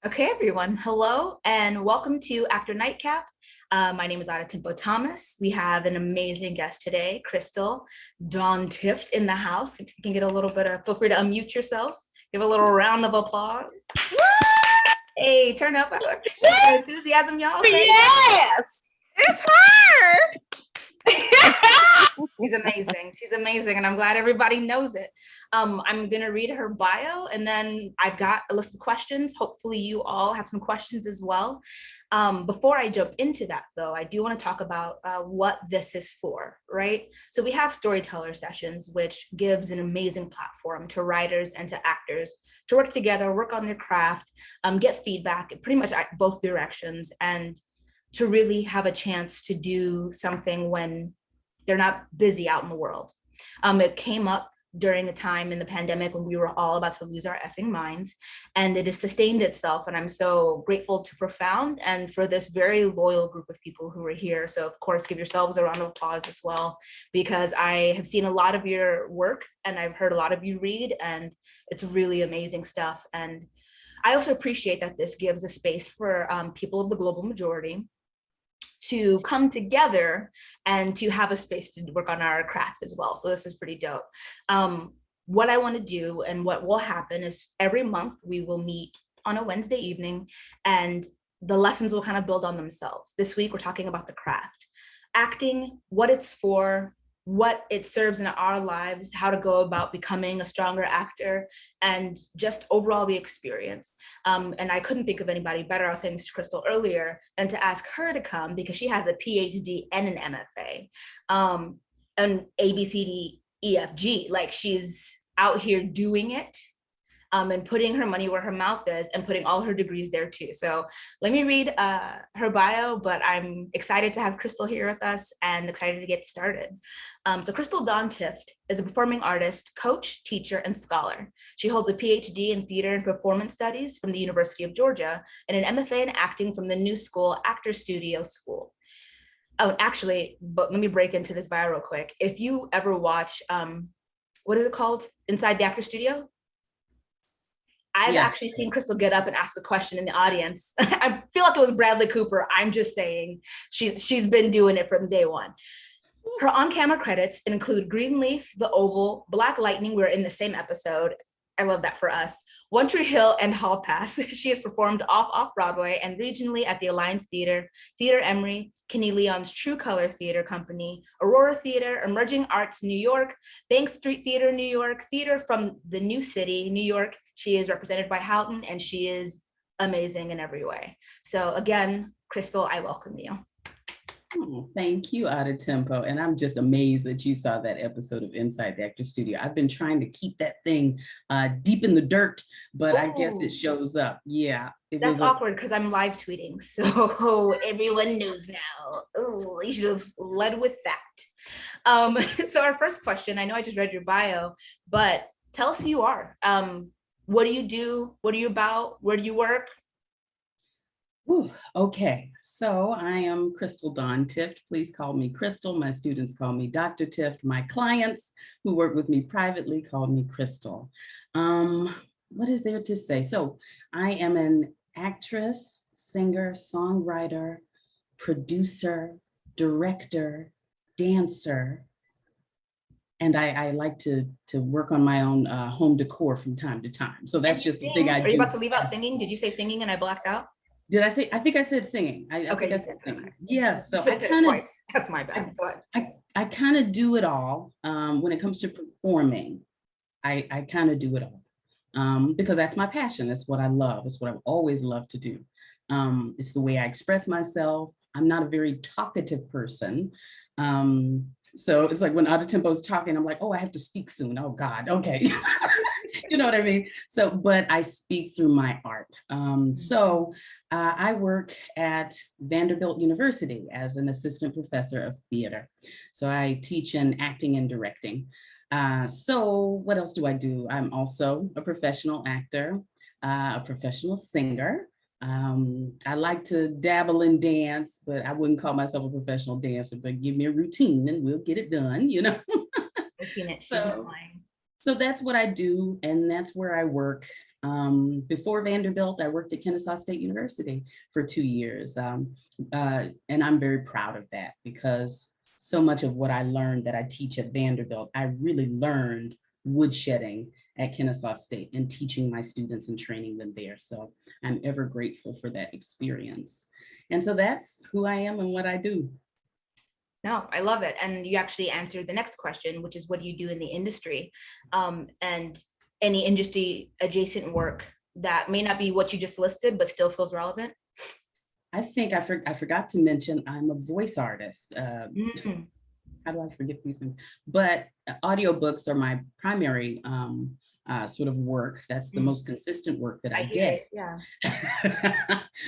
Okay, everyone. Hello and welcome to Actor Nightcap. My name is Adetinpo Thomas. We have an amazing guest today, Kristyl Dawn Tift in the house. If you can get a little bit of, feel free to unmute yourselves. Give a little round of applause. Hey, turn up. I appreciate the enthusiasm, y'all. Okay. Yes, it's her. She's amazing. She's amazing. And I'm glad everybody knows it. I'm going to read her bio and then I've got a list of questions. Hopefully you all have some questions as well. Before I jump into that though, I do want to talk about what this is for, right? So we have storyteller sessions, which gives an amazing platform to writers and to actors to work together, work on their craft, get feedback, pretty much both directions, and to really have a chance to do something when they're not busy out in the world. It came up during a time in the pandemic when we were all about to lose our effing minds, and it has sustained itself. And I'm so grateful to Profound and for this very loyal group of people who are here. So of course, give yourselves a round of applause as well, because I have seen a lot of your work and I've heard a lot of you read, and it's really amazing stuff. And I also appreciate that this gives a space for people of the global majority to come together and to have a space to work on our craft as well. So this is pretty dope. What I want to do and what will happen is every month we will meet on a Wednesday evening and the lessons will kind of build on themselves. This week we're talking about the craft, acting, what it's for, what it serves in our lives, how to go about becoming a stronger actor, and just overall the experience. And I couldn't think of anybody better, I was saying this to Kristyl earlier, than to ask her to come because she has a PhD and an MFA, and ABCDEFG, like she's out here doing it. And putting her money where her mouth is and putting all her degrees there too. So let me read her bio, but I'm excited to have Kristyl here with us and excited to get started. So Kristyl Dawn Tift is a performing artist, coach, teacher, and scholar. She holds a PhD in theater and performance studies from the University of Georgia and an MFA in acting from the New School Actor Studio School. Oh, actually, but let me break into this bio real quick. If you ever watch, what is it called? Inside the Actor Studio? I've actually seen Kristyl get up and ask a question in the audience. I feel like it was Bradley Cooper. I'm just saying she's been doing it from day one. Her on-camera credits include Greenleaf, The Oval, Black Lightning, we're in the same episode. I love that for us. One Tree Hill and Hall Pass. She has performed off-Broadway and regionally at the Alliance Theater, Theater Emery, Kenny Leon's True Color Theater Company, Aurora Theater, Emerging Arts New York, Bank Street Theater New York, Theater from the New City, New York. She is represented by Houghton and she is amazing in every way. So again, Kristyl, I welcome you. Oh, thank you, Adetinpo. And I'm just amazed that you saw that episode of Inside the Actor Studio. I've been trying to keep that thing deep in the dirt, but I guess it shows up. Yeah. That's awkward because I'm live tweeting. So everyone knows now. Oh, you should have led with that. So our first question, I know I just read your bio, but tell us who you are. What do you do? What are you about? Where do you work? Ooh, okay, so I am Kristyl Dawn Tift. Please call me Kristyl. My students call me Dr. Tift. My clients who work with me privately call me Kristyl. What is there to say? So I am an actress, singer, songwriter, producer, director, dancer, and I like to work on my own home decor from time to time. So that's just the thing I do. Are you about to leave out singing? Did you say singing and I blacked out? Did I say? I think I said singing. I think I said singing. Yes. So I kind of. That's my bad. I kind of do it all. When it comes to performing, I kind of do it all because that's my passion. That's what I love. It's what I've always loved to do. It's the way I express myself. I'm not a very talkative person. So it's like when Adetinpo is talking, I'm like, oh, I have to speak soon. Oh God, okay. You know what I mean? So, but I speak through my art. I work at Vanderbilt University as an assistant professor of theater. So I teach in acting and directing. So what else do I do? I'm also a professional actor, a professional singer. I like to dabble in dance, but I wouldn't call myself a professional dancer, but give me a routine and we'll get it done, you know? I've seen it, she's not lying. So that's what I do, and that's where I work. Before Vanderbilt, I worked at Kennesaw State University for 2 years. And I'm very proud of that because so much of what I learned that I teach at Vanderbilt, I really learned woodshedding at Kennesaw State and teaching my students and training them there. So I'm ever grateful for that experience. And so that's who I am and what I do. No, I love it. And you actually answered the next question, which is what do you do in the industry? And any industry adjacent work that may not be what you just listed, but still feels relevant? I think I forgot to mention I'm a voice artist. Mhm. How do I forget these things? But audiobooks are my primary sort of work. That's the most consistent work that I I hear get. it. Yeah.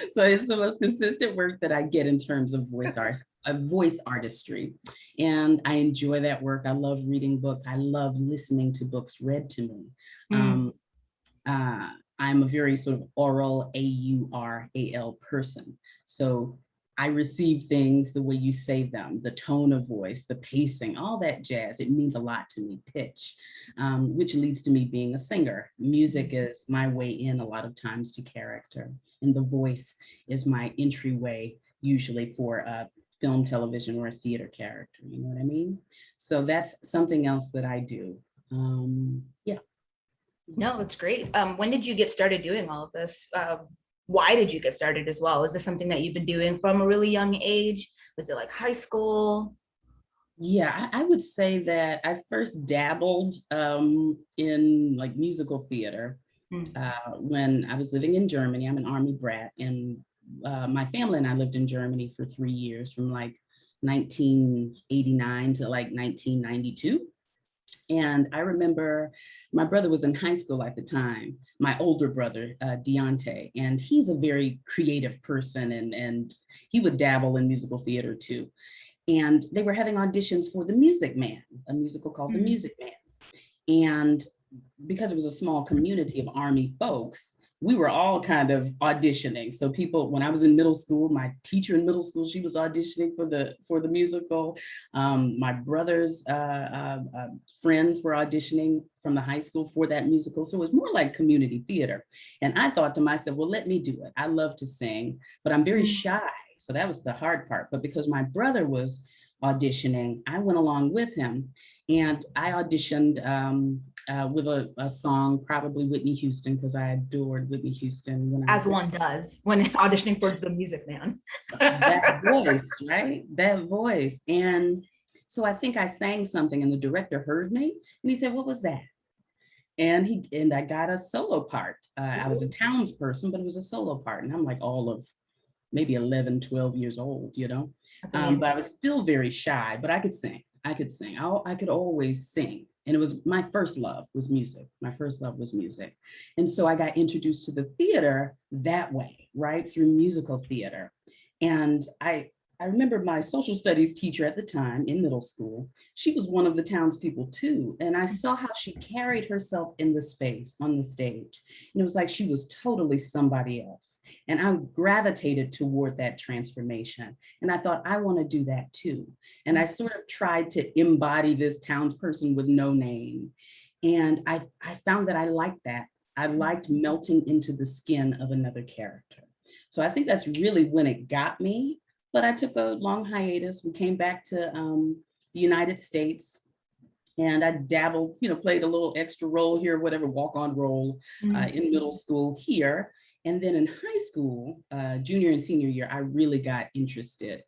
So it's the most consistent work that I get in terms of voice artistry. And I enjoy that work. I love reading books. I love listening to books read to me. Mm. Uh, I'm a very sort of oral, AURAL person. So I receive things the way you say them, the tone of voice, the pacing, all that jazz. It means a lot to me, pitch, which leads to me being a singer. Music is my way in a lot of times to character, and the voice is my entryway usually for a film, television, or a theater character. You know what I mean? So that's something else that I do. Yeah. No, it's great. When did you get started doing all of this? Why did you get started as well? Is this something that you've been doing from a really young age? Was it like high school? Yeah, I would say that I first dabbled in like musical theater Mm. when I was living in Germany. I'm an Army brat, and my family and I lived in Germany for 3 years, from like 1989 to like 1992. And I remember my brother was in high school at the time, my older brother, Deontay, and he's a very creative person, and he would dabble in musical theater too. And they were having auditions for The Music Man, a musical called The Mm. Music Man. And because it was a small community of Army folks, we were all kind of auditioning. So people, when I was in middle school, my teacher in middle school, she was auditioning for the musical. My brother's friends were auditioning from the high school for that musical. So it was more like community theater. And I thought to myself, well, let me do it. I love to sing, but I'm very shy. So that was the hard part. But because my brother was auditioning, I went along with him, and I auditioned with a song, probably Whitney Houston, because I adored Whitney Houston when I As was one does when auditioning for The Music Man. that voice, right? That voice. And so I think I sang something, and the director heard me, and he said, "What was that?" And I got a solo part. I was a townsperson, but it was a solo part, and I'm like all of maybe 11, 12 years old, you know. That's amazing. But I was still very shy, but I could sing. I could sing. I could always sing. And it was my first love was music. My first love was music. And so I got introduced to the theater that way, right? Through musical theater. And I remember my social studies teacher at the time in middle school. She was one of the townspeople too. And I saw how she carried herself in the space on the stage. And it was like she was totally somebody else. And I gravitated toward that transformation. And I thought, I want to do that too. And I sort of tried to embody this townsperson with no name. And I found that I liked that. I liked melting into the skin of another character. So I think that's really when it got me. But I took a long hiatus. We came back to the United States, and I dabbled, played a little extra role here, whatever, walk-on role in middle school here. And then in high school, junior and senior year, I really got interested.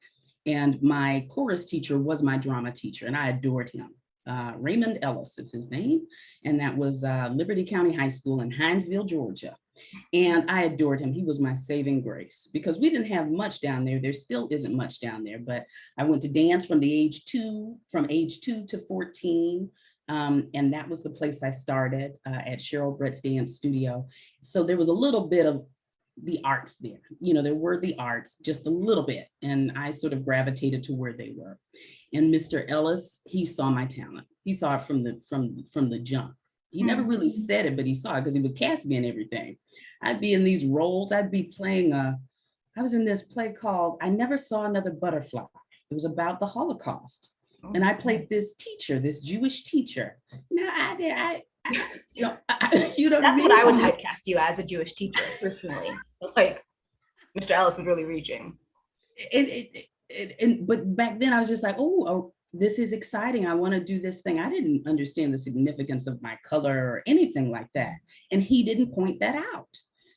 And my chorus teacher was my drama teacher, and I adored him. Raymond Ellis is his name, and that was Liberty County High School in Hinesville, Georgia. And I adored him. He was my saving grace because we didn't have much down there. There still isn't much down there, but I went to dance from age 2 to 14. And that was the place I started at Cheryl Brett's dance studio. So there was a little bit of the arts there. There were the arts just a little bit, and I sort of gravitated to where they were. And Mr. Ellis, he saw my talent. He saw it from the jump. He never really said it, but he saw it because he would cast me in everything. I'd be in these roles. I'd be playing I was in this play called I Never Saw Another Butterfly. It was about the Holocaust. And I played this teacher, this Jewish teacher. Now You know, you know That's what what I I would mean? typecast you as, a Jewish teacher, personally. Like, Mr. Ellison's really reaching. But back then I was just like, oh, this is exciting. I want to do this thing. I didn't understand the significance of my color or anything like that. And he didn't point that out.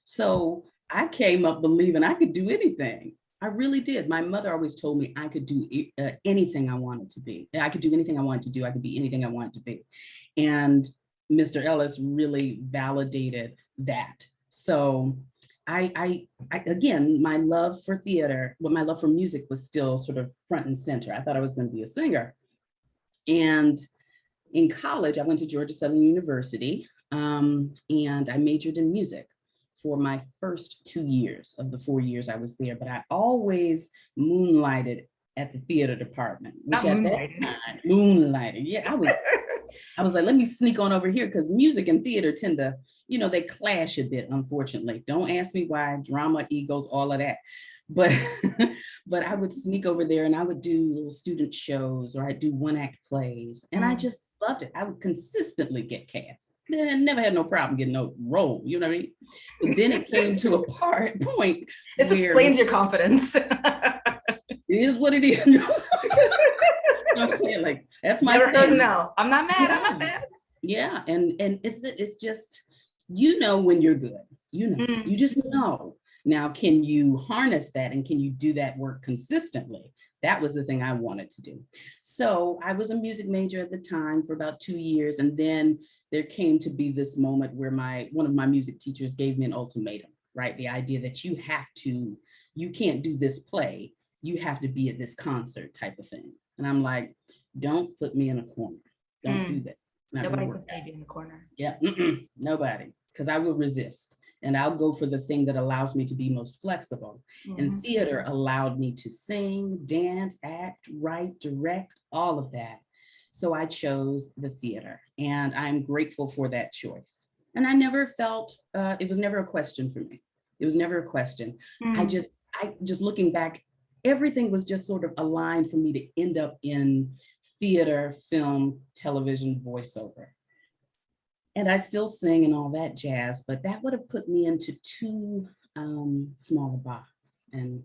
So I came up believing I could do anything. I really did. My mother always told me I could do anything I wanted to be. I could do anything I wanted to do. I could be anything I wanted to be. And Mr. Ellis really validated that. So again, my love for theater, my love for music was still sort of front and center. I thought I was going to be a singer. And in college, I went to Georgia Southern University, and I majored in music for my first 2 years of the 4 years I was there. But I always moonlighted at the theater department, which at that time, moonlighted. Yeah, I was like, let me sneak on over here, because music and theater tend to, they clash a bit, unfortunately. Don't ask me why. Drama, egos, all of that. But but I would sneak over there and I would do little student shows, or I'd do one-act plays. And I just loved it. I would consistently get cast. I never had no problem getting no role, you know what I mean? But then it came to a point. This explains your confidence. It is what it is. You know what I'm saying? Like, that's my Never heard thing. no. I'm not mad. Yeah. I'm not mad. Yeah. And it's just, when you're good, you just know. Now, can you harness that, and can you do that work consistently? That was the thing I wanted to do. So I was a music major at the time for about 2 years. And then there came to be this moment where one of my music teachers gave me an ultimatum, right? The idea that you can't do this play. You have to be at this concert type of thing. And I'm like, don't put me in a corner. Don't do that. Nobody puts baby in the corner. Yeah, nobody, because I will resist. And I'll go for the thing that allows me to be most flexible. And theater allowed me to sing, dance, act, write, direct, all of that. So I chose the theater, and I'm grateful for that choice. And I never felt, it was never a question for me. It was never a question. I just looking back, everything was just sort of aligned for me to end up in theater, film, television, voiceover. And I still sing and all that jazz, but that would have put me into too small a box. And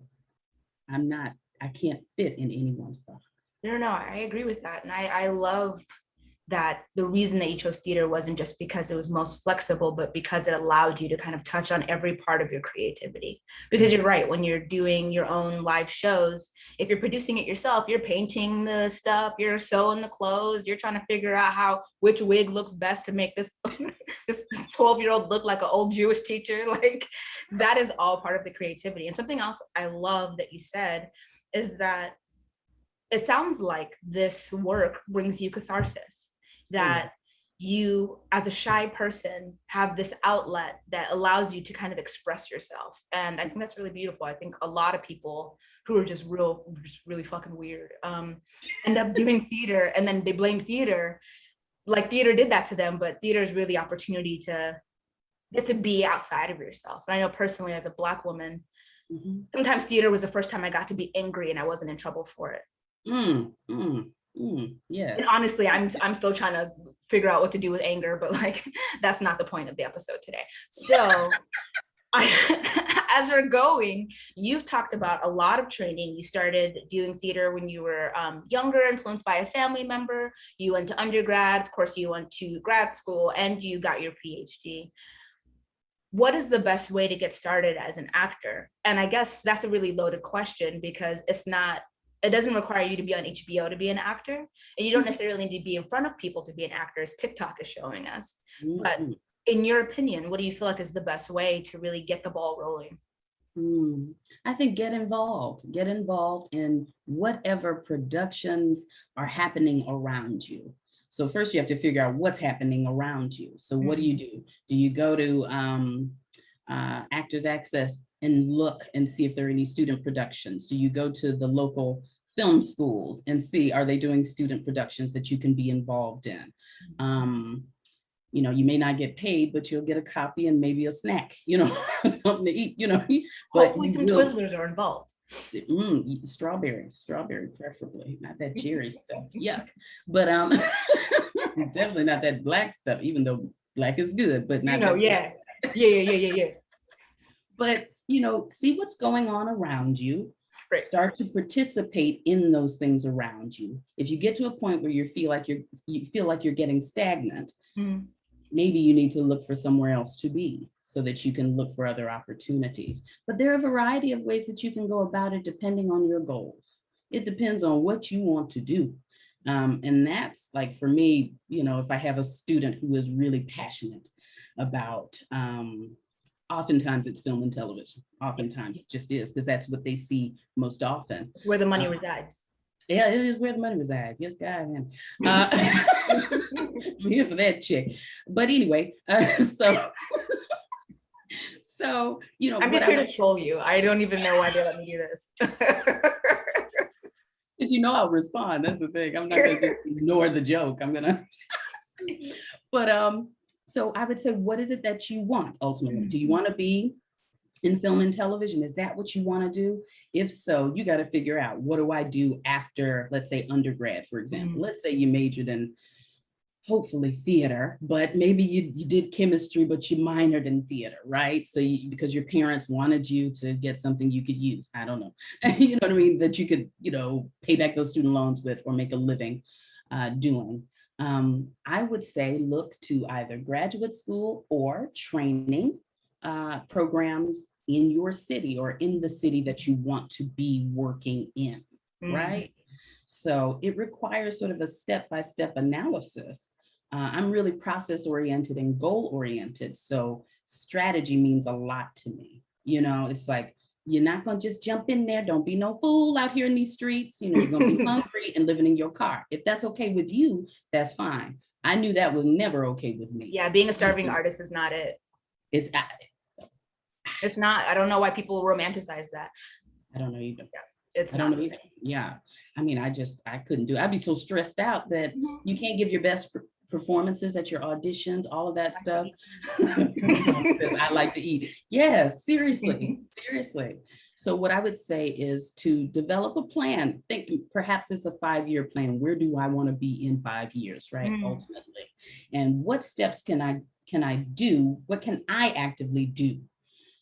I can't fit in anyone's box. No, I agree with that. And I love that the reason that you chose theater wasn't just because it was most flexible, but because it allowed you to kind of touch on every part of your creativity. Because you're right, when you're doing your own live shows, if you're producing it yourself, you're painting the stuff, you're sewing the clothes, you're trying to figure out which wig looks best to make this 12-year-old look like an old Jewish teacher. Like, that is all part of the creativity. And something else I love that you said is that it sounds like this work brings you catharsis, that you, as a shy person, have this outlet that allows you to kind of express yourself. And I think that's really beautiful. I think a lot of people who are just really fucking weird end up doing theater, and then they blame theater, like theater did that to them. But theater is really opportunity to get to be outside of yourself. And I know personally, as a Black woman, sometimes theater was the first time I got to be angry and I wasn't in trouble for it. Yes. And honestly, I'm still trying to figure out what to do with anger, but like, that's not the point of the episode today. So as we're going, you've talked about a lot of training. You started doing theater when you were younger, influenced by a family member. You went to undergrad, of course, you went to grad school, and you got your PhD. What is the best way to get started as an actor? And I guess that's a really loaded question, because it doesn't require you to be on HBO to be an actor, and you don't necessarily need to be in front of people to be an actor, as TikTok is showing us. But in your opinion, what do you feel like is the best way to really get the ball rolling? I think get involved in whatever productions are happening around you. So first you have to figure out what's happening around you. So what do? Do you go to Actors Access and look and see if there are any student productions? Do you go to the local film schools and see, are they doing student productions that you can be involved in? You may not get paid, but you'll get a copy and maybe a snack, something to eat, but hopefully some Twizzlers are involved. Strawberry preferably, not that cherry stuff. Yuck. But definitely not that black stuff, even though black is good, but not that. Yeah. Yeah. But, see what's going on around you. Right. Start to participate in those things around you. If you get to a point where you feel like you're getting stagnant, maybe you need to look for somewhere else to be so that you can look for other opportunities. But there are a variety of ways that you can go about it depending on your goals. It depends on what you want to do. And that's like, for me, if I have a student who is really passionate about, oftentimes it's film and television. Oftentimes it just is, because that's what they see most often. It's where the money resides. Yeah, it is where the money resides. Yes, God. I'm here for that chick. But anyway, so I'm just here to troll you. I don't even know why they let me do this. Because I'll respond. That's the thing. I'm not gonna just ignore the joke. I'm gonna. But so I would say, what is it that you want ultimately? Do you want to be in film and television? Is that what you want to do? If so, you got to figure out, what do I do after, let's say, undergrad, for example. Let's say you majored in hopefully theater, but maybe you did chemistry, but you minored in theater, right? So because your parents wanted you to get something you could use. I don't know. You know what I mean? That you could, pay back those student loans with or make a living doing. I would say look to either graduate school or training programs in your city or in the city that you want to be working in, right? So it requires sort of a step-by-step analysis. I'm really process-oriented and goal-oriented. So strategy means a lot to me. It's like, you're not going to just jump in there. Don't be no fool out here in these streets. You're going to be hungry and living in your car. If that's okay with you, that's fine. I knew that was never okay with me. Yeah, being a starving artist is not it. It's not. I don't know why people romanticize that. I don't know either. Yeah, it's not. Either. Yeah. I mean, I couldn't do it. I'd be so stressed out that you can't give your best performances at your auditions, all of that stuff. Because I like to eat. Yes, seriously. So what I would say is to develop a plan. Think perhaps it's a 5-year plan. Where do I want to be in 5 years, right? Ultimately. And what steps can I do? What can I actively do?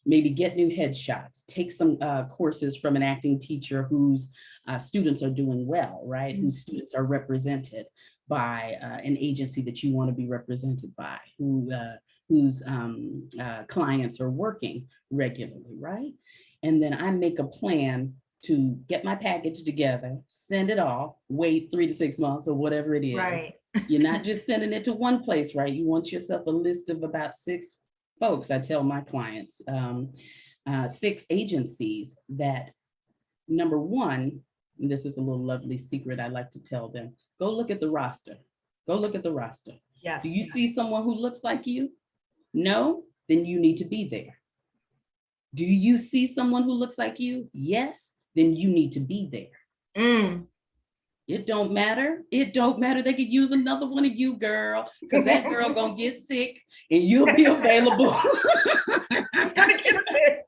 Maybe get new headshots, take some courses from an acting teacher whose students are doing well, right? Whose students are represented by an agency that you want to be represented by, whose clients are working regularly, right? And then I make a plan to get my package together, send it off, wait 3 to 6 months or whatever it is. Right. You're not just sending it to one place, right? You want yourself a list of about 6 folks. I tell my clients, 6 agencies that, number one, and this is a little lovely secret I like to tell them, go look at the roster. Yes. Do you see someone who looks like you? No? Then you need to be there. Do you see someone who looks like you? Yes? Then you need to be there. It don't matter. They could use another one of you, girl, because that girl gonna get sick and you'll be available. It's gonna get sick.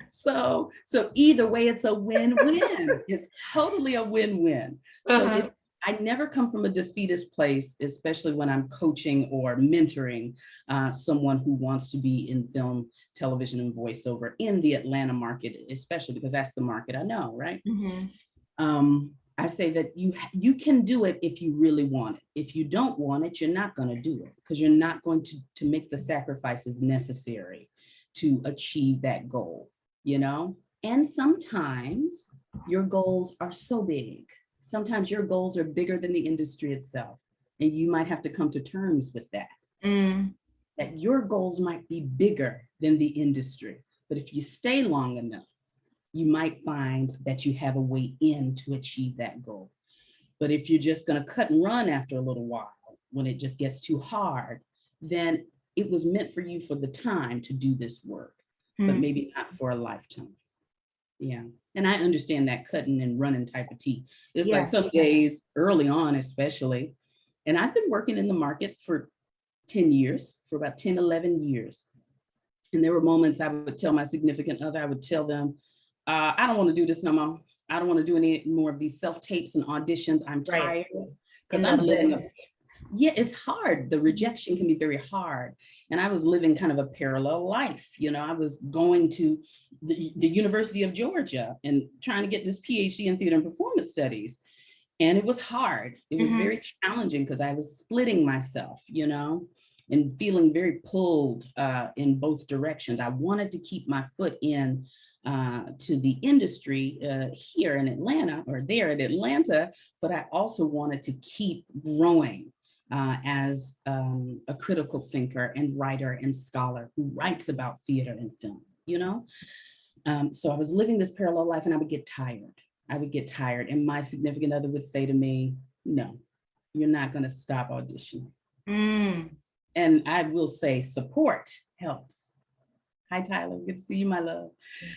So either way, it's a win-win. It's totally a win-win. So I never come from a defeatist place, especially when I'm coaching or mentoring someone who wants to be in film, television, and voiceover in the Atlanta market, especially because that's the market I know, right? I say that you can do it if you really want it. If you don't want it, you're not going to do it because you're not going to make the sacrifices necessary to achieve that goal, And sometimes your goals are so big. Sometimes your goals are bigger than the industry itself. And you might have to come to terms with that. That your goals might be bigger than the industry. But if you stay long enough, you might find that you have a way in to achieve that goal. But if you're just going to cut and run after a little while, when it just gets too hard, then it was meant for you for the time to do this work, but maybe not for a lifetime. Yeah. And I understand that cutting and running type of tea. It's like some days early on, especially, and I've been working in the market for 10 years, for about 10, 11 years. And there were moments I would tell my significant other, I would tell them, I don't want to do this no more. I don't want to do any more of these self-tapes and auditions. I'm Right. tired because In I'm the living abyss. yeah, it's hard. The rejection can be very hard. And I was living kind of a parallel life. You know, I was going to the University of Georgia and trying to get this PhD in theater and performance studies. And it was hard. It was Mhm. very challenging because I was splitting myself, you know, and feeling very pulled in both directions. I wanted to keep my foot in to the industry here in Atlanta or there in Atlanta, but I also wanted to keep growing as a critical thinker and writer and scholar who writes about theater and film, you know? So I was living this parallel life and I would get tired. I would get tired. And my significant other would say to me, no, you're not going to stop auditioning. Mm. And I will say support helps. Hi, Tyler. Good to see you, my love.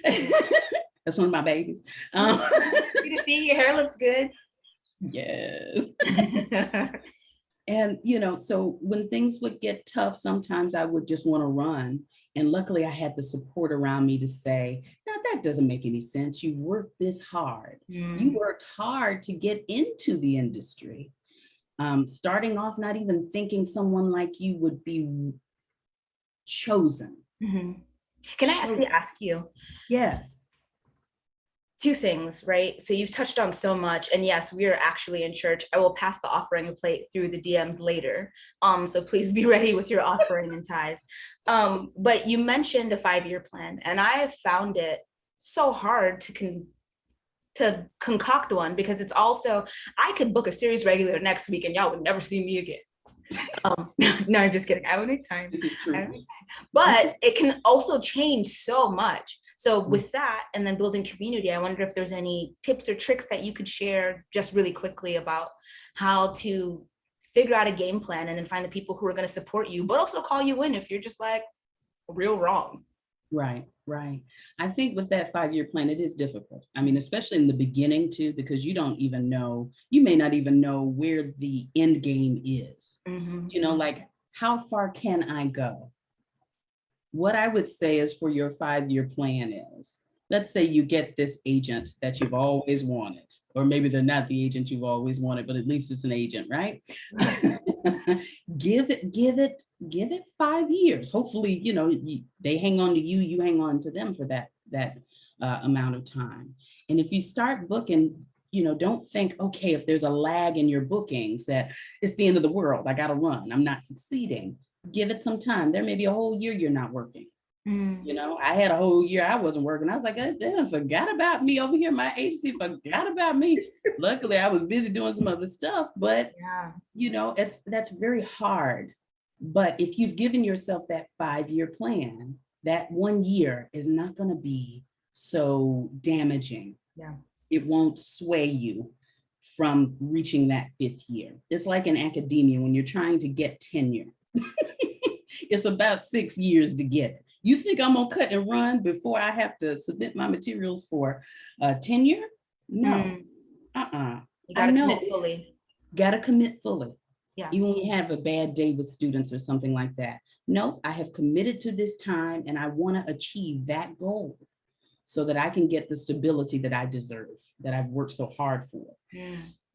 That's one of my babies. Good to see you. Your hair looks good. Yes. And, you know, so when things would get tough, sometimes I would just want to run. And luckily I had the support around me to say, now that doesn't make any sense. You've worked this hard. You worked hard to get into the industry. Starting off, not even thinking someone like you would be chosen. Mhm. Can I actually ask you Yes. two things, right? So you've touched on so much, and yes, we are actually in church. I will pass the offering plate through the DMs later. So please be ready with your offering and tithes. But you mentioned a 5-year plan, and I have found it so hard to concoct one because it's also, I could book a series regular next week and y'all would never see me again. No, I'm just kidding. I would make time. This is true. But it can also change so much. So with that, and then building community, I wonder if there's any tips or tricks that you could share just really quickly about how to figure out a game plan and then find the people who are going to support you, but also call you in if you're just like real wrong. Right, right. I think with that 5-year plan, it is difficult. I mean, especially in the beginning too, because you don't even know, you may not even know where the end game is. Mm-hmm. You know, like how far can I go? What I would say is for your 5-year plan is, let's say you get this agent that you've always wanted, or maybe they're not the agent you've always wanted, but at least it's an agent, right? give it 5 years. Hopefully, you know, they hang on to you, you hang on to them for that amount of time. And if you start booking, you know, don't think, okay, if there's a lag in your bookings that it's the end of the world, I got to run, I'm not succeeding. Give it some time. There may be a whole year you're not working. You know, I had a whole year I wasn't working. I was like, they forgot about me over here. My agency forgot about me. Luckily, I was busy doing some other stuff, but Yeah. you know, that's very hard. But if you've given yourself that 5-year plan, that 1 year is not going to be so damaging. Yeah. It won't sway you from reaching that 5th year. It's like in academia when you're trying to get tenure. It's about 6 years to get it. You think I'm gonna cut and run before I have to submit my materials for tenure? No. You gotta commit fully. Gotta commit fully. Yeah. Even when you have a bad day with students or something like that. No, I have committed to this time and I want to achieve that goal so that I can get the stability that I deserve, that I've worked so hard for.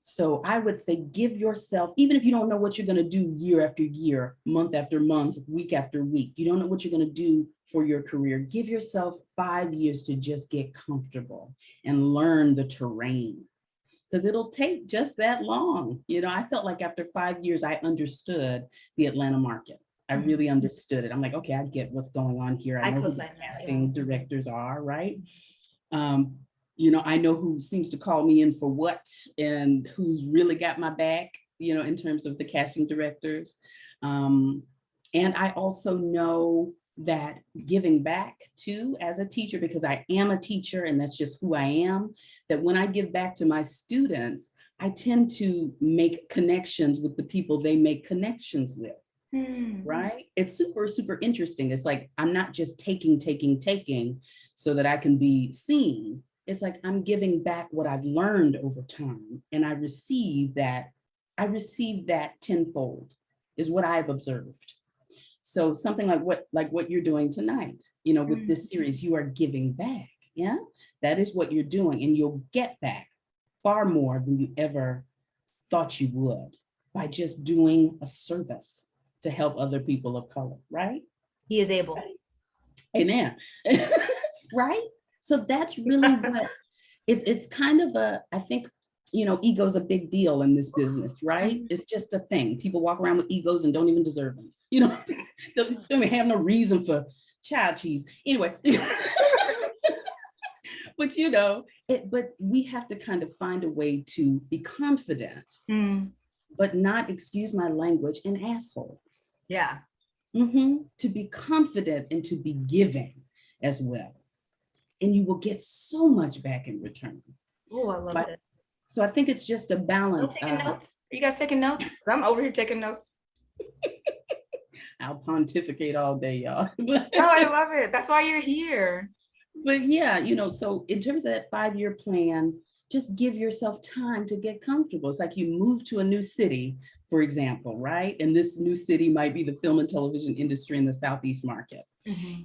So I would say give yourself, even if you don't know what you're going to do year after year, month after month, week after week, you don't know what you're going to do for your career, give yourself 5 years to just get comfortable and learn the terrain. Because it'll take just that long. You know, I felt like after 5 years, I understood the Atlanta market. I really understood it. I'm like, okay, I get what's going on here. I know who the casting directors are, right? You know, I know who seems to call me in for what and who's really got my back, you know, in terms of the casting directors. And I also know that giving back too as a teacher, because I am a teacher and that's just who I am, that when I give back to my students, I tend to make connections with the people they make connections with. Right? It's super, super interesting. It's like, I'm not just taking so that I can be seen. It's like, I'm giving back what I've learned over time. And I receive that tenfold is what I've observed. So something like what you're doing tonight, you know, with this series, you are giving back. Yeah, that is what you're doing. And you'll get back far more than you ever thought you would by just doing a service to help other people of color, right? He is able. Right. Amen. Right? So that's really what it's kind of a, I think, ego is a big deal in this business, right? It's just a thing. People walk around with egos and don't even deserve them. Don't even have no reason for child cheese. Anyway. But but we have to kind of find a way to be confident, but not, excuse my language, an asshole. Yeah. To be confident and to be giving as well. And you will get so much back in return. Oh, I love it. So I think it's just a balance. Taking notes? Are you guys taking notes? I'm over here taking notes. I'll pontificate all day, y'all. Oh, I love it. That's why you're here. But yeah, so in terms of that 5-year plan, just give yourself time to get comfortable. It's like you move to a new city, for example, right? And this new city might be the film and television industry in the Southeast market.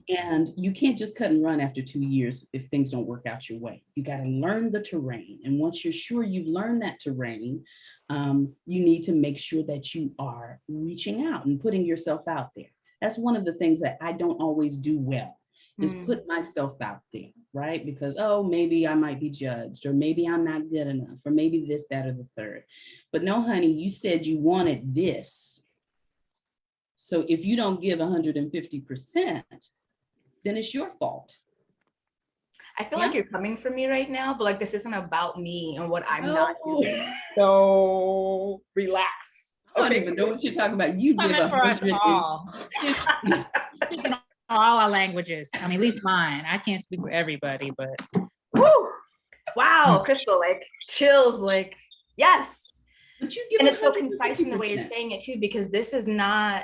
And you can't just cut and run after 2 years if things don't work out your way. You got to learn the terrain. And once you're sure you've learned that terrain, you need to make sure that you are reaching out and putting yourself out there. That's one of the things that I don't always do well, is put myself out there, right? Because, maybe I might be judged, or maybe I'm not good enough, or maybe this, that, or the third. But no, honey, you said you wanted this. So if you don't give 150%, then it's your fault. I feel like you're coming for me right now, but like, this isn't about me and what I'm not doing. So relax. I don't even know what you're talking about. You give 100. Speaking all our languages. I mean, at least mine. I can't speak for everybody, but. Woo! Wow, Kristyl, like chills, like, yes. But you give, and it's so concise in the way you're saying it too, because this is not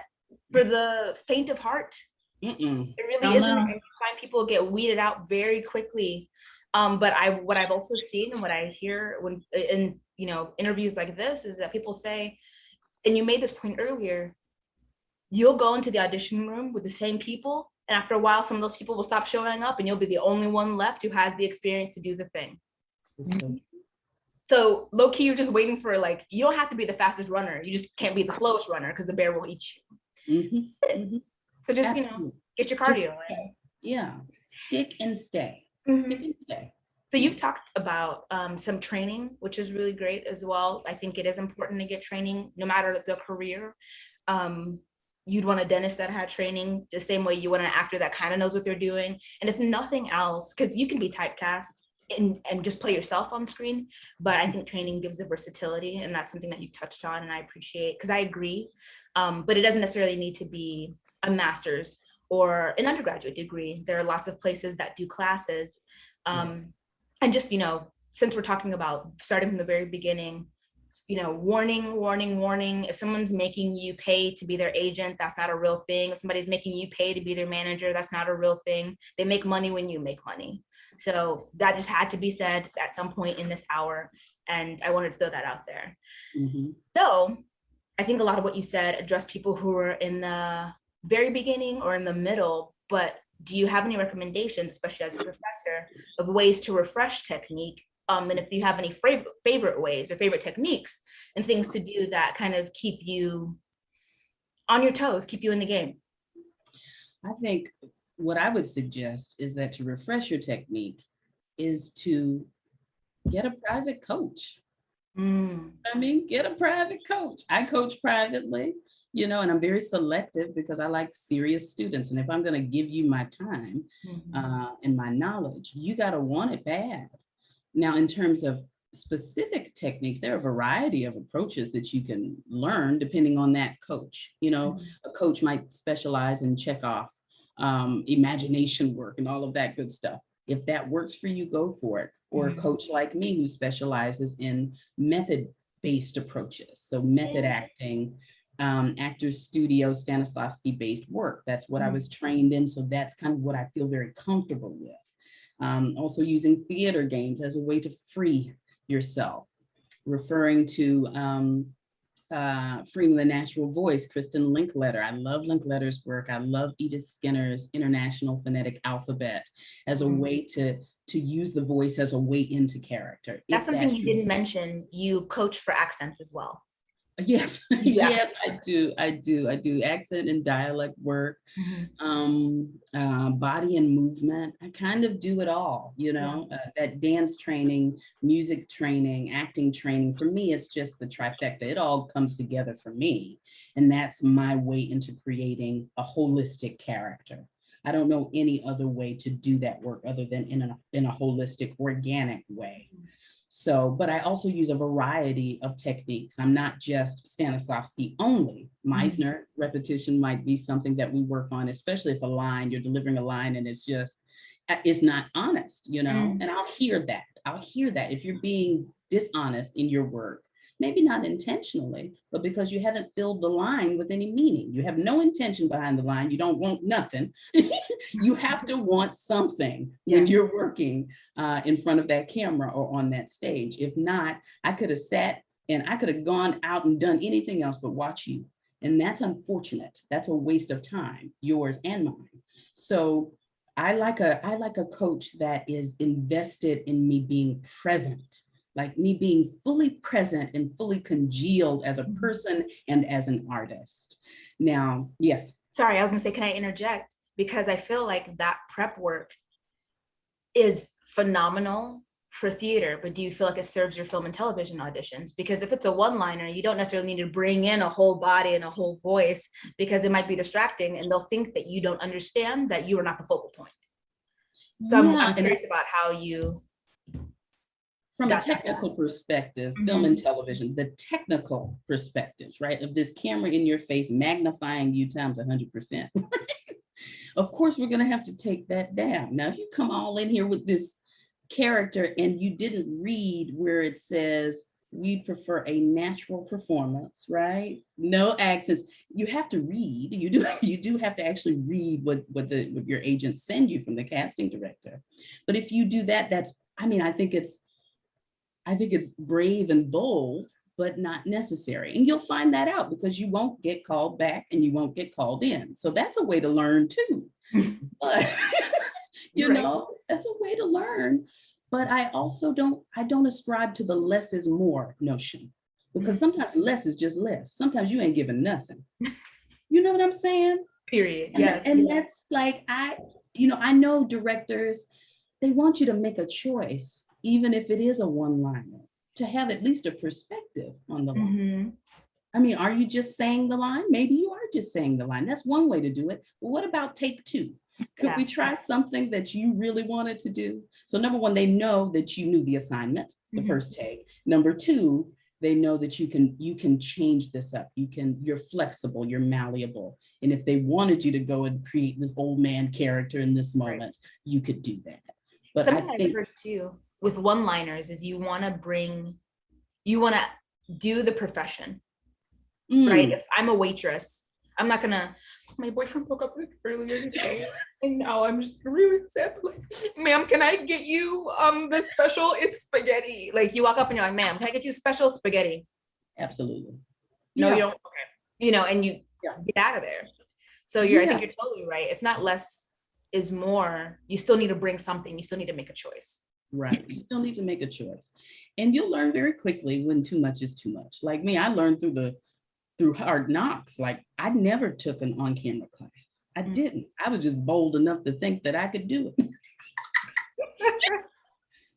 for the faint of heart. It really isn't. And you find people get weeded out very quickly. But what I've also seen and what I hear when in interviews like this is that people say, and you made this point earlier, you'll go into the audition room with the same people, and after a while, some of those people will stop showing up, and you'll be the only one left who has the experience to do the thing. So low key, you're just waiting for, like, you don't have to be the fastest runner. You just can't be the slowest runner because the bear will eat you. So just, get your cardio in. Yeah, stick and stay. Stick and stay. So you've talked about some training, which is really great as well. I think it is important to get training no matter the career. You'd want a dentist that had training the same way you want an actor that kind of knows what they're doing. And if nothing else, because you can be typecast and just play yourself on screen, but I think training gives the versatility, and that's something that you've touched on, and I appreciate, because I agree. But it doesn't necessarily need to be a master's or an undergraduate degree. There are lots of places that do classes. And just, since we're talking about starting from the very beginning, warning, warning, warning. If someone's making you pay to be their agent, that's not a real thing. If somebody's making you pay to be their manager, that's not a real thing. They make money when you make money. So that just had to be said at some point in this hour. And I wanted to throw that out there. So I think a lot of what you said addressed people who are in the very beginning or in the middle, but do you have any recommendations, especially as a professor, of ways to refresh technique? And if you have any favorite ways or favorite techniques and things to do that kind of keep you on your toes, keep you in the game? I think what I would suggest is that to refresh your technique is to get a private coach. Get a private coach. I coach privately, and I'm very selective because I like serious students. And if I'm going to give you my time and my knowledge, you got to want it bad. Now, in terms of specific techniques, there are a variety of approaches that you can learn depending on that coach. A coach might specialize in check off imagination work and all of that good stuff. If that works for you, go for it. Or a coach like me who specializes in method-based approaches. So method acting, actors studio, Stanislavski-based work. That's what I was trained in. So that's kind of what I feel very comfortable with. Also using theater games as a way to free yourself, referring to Freeing the Natural Voice, Kristen Linkletter. I love Linkletter's work. I love Edith Skinner's International Phonetic Alphabet as a way to to use the voice as a way into character. That's something you true. didn't mention. You coach for accents as well. Yes, yes, I do. I do accent and dialect work, body and movement. I kind of do it all, you know, that dance training, music training, acting training. For me, it's just the trifecta. It all comes together for me. And that's my way into creating a holistic character. I don't know any other way to do that work other than in a holistic, organic way. So, but I also use a variety of techniques. I'm not just Stanislavski only. Meisner repetition might be something that we work on, especially if you're delivering a line and it's not honest, you know, and I'll hear that. If you're being dishonest in your work, maybe not intentionally, but because you haven't filled the line with any meaning. You have no intention behind the line. You don't want nothing. You have to want something when you're working in front of that camera or on that stage. If not, I could have sat and I could have gone out and done anything else but watch you. And that's unfortunate. That's a waste of time, yours and mine. So I like a coach that is invested in me being present, like me being fully present and fully congealed as a person and as an artist. Now, yes. Sorry, I was gonna say, can I interject? Because I feel like that prep work is phenomenal for theater, but do you feel like it serves your film and television auditions? Because if it's a one-liner, you don't necessarily need to bring in a whole body and a whole voice, because it might be distracting and they'll think that you don't understand that you are not the focal point. So I'm curious about how you... From a technical perspective, film and television, the technical perspectives, right, of this camera in your face magnifying you times 100%. Of course, we're going to have to take that down. Now, if you come all in here with this character and you didn't read where it says we prefer a natural performance, right? No accents. You have to read. You do have to actually read what your agents send you from the casting director. But if you do that, I think it's brave and bold, but not necessary. And you'll find that out because you won't get called back and you won't get called in. So that's a way to learn too. But that's a way to learn. But I also don't ascribe to the less is more notion, because sometimes less is just less. Sometimes you ain't giving nothing. You know what I'm saying? Period. And that's like, I know directors, they want you to make a choice, even if it is a one-liner, to have at least a perspective on the line. I mean, are you just saying the line? Maybe you are just saying the line. That's one way to do it. But what about take two? Could we try something that you really wanted to do? So number one, they know that you knew the assignment, the first take. Number two, they know that you can change this up. You're flexible, you're malleable. And if they wanted you to go and create this old man character in this moment, you could do that. But something I've heard too with one-liners is you want to do the profession, right? If I'm a waitress, I'm not gonna, my boyfriend broke up with me earlier today and now I'm just really upset. Like, ma'am, can I get you the special? It's spaghetti. Like, you walk up and you're like, ma'am, can I get you special spaghetti? Absolutely. No, you don't. Okay. And you get out of there. So I think you're totally right. It's not less is more. You still need to bring something. You still need to make a choice. Right. You still need to make a choice. And you'll learn very quickly when too much is too much. Like me, I learned through hard knocks. Like, I never took an on-camera class. I didn't. I was just bold enough to think that I could do it.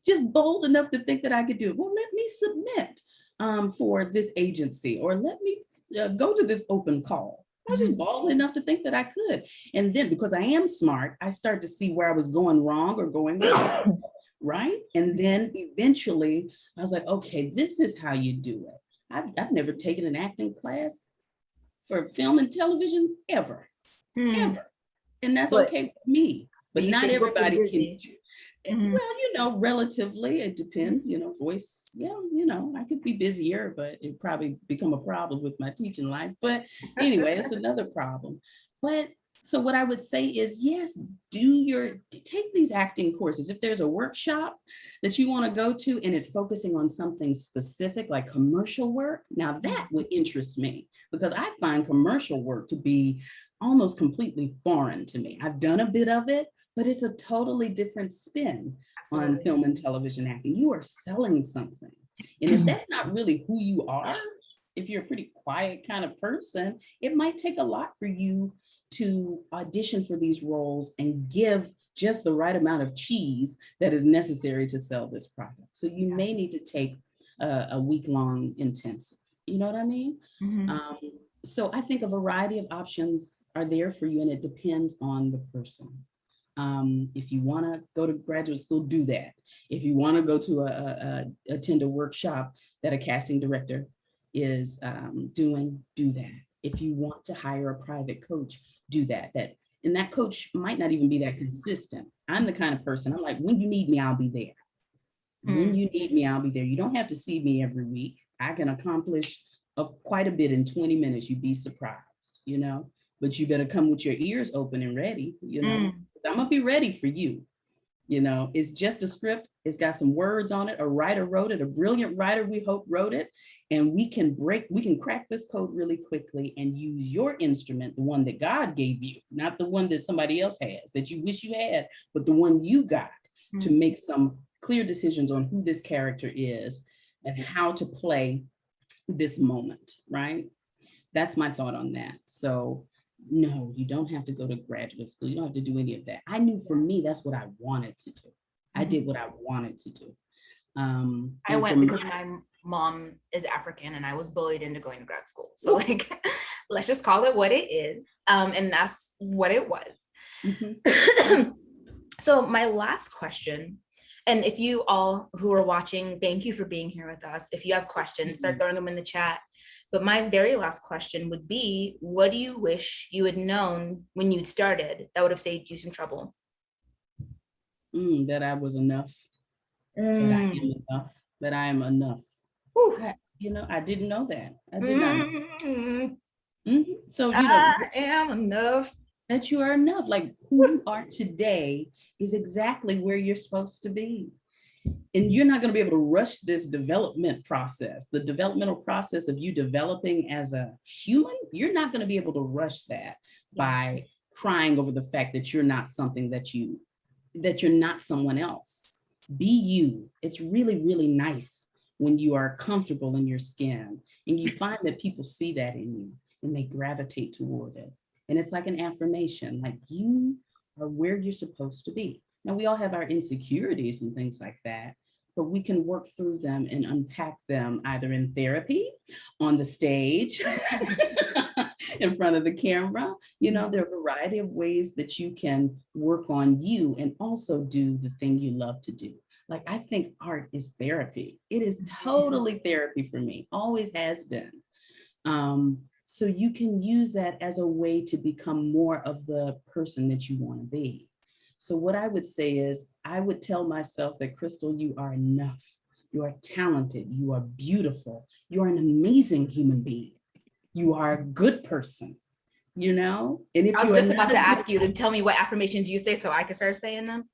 Just bold enough to think that I could do it. Well, let me submit for this agency, or let me go to this open call. I was just ballsy enough to think that I could. And then, because I am smart, I started to see where I was going wrong or going right. Right? And then eventually I was like, okay, this is how you do it. I've never taken an acting class for film and television ever. And that's okay with me. But not everybody can. Well, relatively, it depends, voice. I could be busier, but it'd probably become a problem with my teaching life. But anyway, it's another problem. But so what I would say is, yes, take these acting courses. If there's a workshop that you want to go to and it's focusing on something specific, like commercial work, now that would interest me, because I find commercial work to be almost completely foreign to me. I've done a bit of it, but it's a totally different spin on Absolutely. film and television acting. You are selling something. And if that's not really who you are, if you're a pretty quiet kind of person, it might take a lot for you to audition for these roles and give just the right amount of cheese that is necessary to sell this product. So you may need to take a week-long intensive. You know what I mean? So I think a variety of options are there for you, and it depends on the person. If you want to go to graduate school, do that. If you want to go to attend a workshop that a casting director is doing, do that. If you want to hire a private coach, do that. And that coach might not even be that consistent. I'm the kind of person, I'm like, when you need me, I'll be there. When you need me, I'll be there. You don't have to see me every week. I can accomplish quite a bit in 20 minutes. You'd be surprised, you know, but you better come with your ears open and ready, you know. I'm gonna be ready for you. You know, it's just a script. It's got some words on it. A writer wrote it, a brilliant writer, we hope, wrote it. And we can crack this code really quickly and use your instrument, the one that God gave you, not the one that somebody else has, that you wish you had, but the one you got, to make some clear decisions on who this character is and how to play this moment, right? That's my thought on that. So no, you don't have to go to graduate school. You don't have to do any of that. I knew for me, that's what I wanted to do. I did what I wanted to do. I went because my mom is African and I was bullied into going to grad school. So like, let's just call it what it is. And that's what it was. So my last question, and if you all who are watching, thank you for being here with us. If you have questions, start throwing them in the chat. But my very last question would be, what do you wish you had known when you started that would have saved you some trouble? That I was enough. That I am enough. That I am enough. You know, I didn't know that. I did not. So, you know, I am enough. That you are enough. Like who you are today is exactly where you're supposed to be. And you're not going to be able to rush this development process, the developmental process of you developing as a human. You're not going to be able to rush that by crying over the fact that you're not something that you're not someone else. Be you. It's really, really nice when you are comfortable in your skin and you find that people see that in you and they gravitate toward it. And it's like an affirmation, like you are where you're supposed to be. Now, we all have our insecurities and things like that, but we can work through them and unpack them either in therapy, on the stage, in front of the camera. You know, there are a variety of ways that you can work on you and also do the thing you love to do. Like, I think art is therapy. It is totally therapy for me, always has been. So you can use that as a way to become more of the person that you want to be. So what I would say is, I would tell myself that, Kristyl, you are enough. You are talented. You are beautiful. You are an amazing human being. You are a good person, you know? And if I was just about to ask you to tell me what affirmations you say so I can start saying them.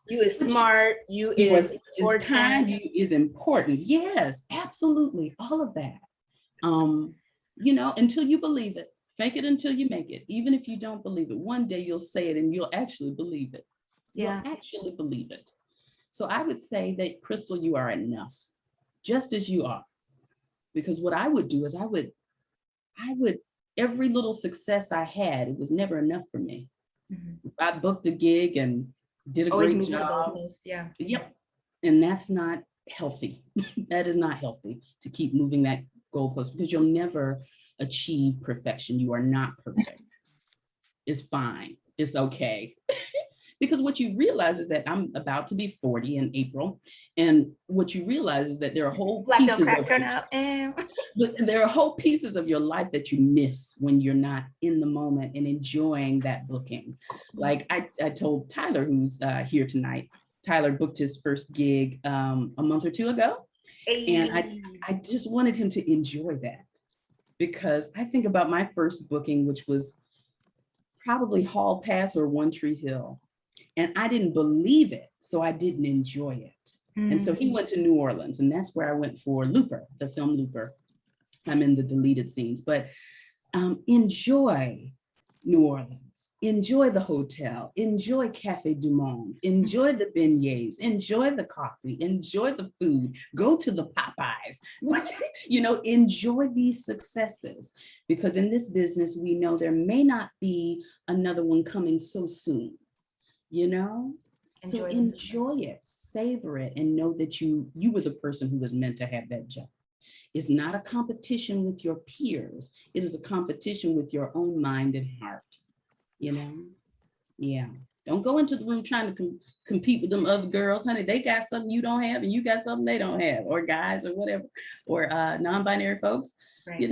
You is smart. You is kind. You is important. Yes, absolutely. All of that. You know, until you believe it. Fake it until you make it. Even if you don't believe it, one day you'll say it and you'll actually believe it. You'll actually believe it. So I would say that, Kristyl, you are enough, just as you are. Because what I would do is I would, every little success I had, it was never enough for me. I booked a gig and did a great job. Yep. And that's not healthy. That is not healthy to keep moving that goalpost, because you'll never achieve perfection. You are not perfect. It's fine. It's okay. Because what you realize is that I'm about to be 40 in April. And what you realize is that there are whole there are whole pieces of your life that you miss when you're not in the moment and enjoying that booking. Like I told Tyler, who's here tonight, Tyler booked his first gig a month or two ago. And I just wanted him to enjoy that, because I think about my first booking, which was probably Hall Pass or One Tree Hill. And I didn't believe it, so I didn't enjoy it. And so he went to New Orleans, and that's where I went for Looper, the film Looper. I'm in the deleted scenes, but enjoy New Orleans. enjoy the hotel, enjoy Cafe du Monde, enjoy the beignets, enjoy the coffee, enjoy the food, go to the Popeyes, enjoy these successes, because in this business, we know there may not be another one coming so soon, So enjoy it, savor it, and know that you were the person who was meant to have that job. It's not a competition with your peers. It is a competition with your own mind and heart. Yeah. Don't go into the room trying to compete with them other girls, honey. They got something you don't have, and you got something they don't have, or guys, or whatever, or non-binary folks. Right.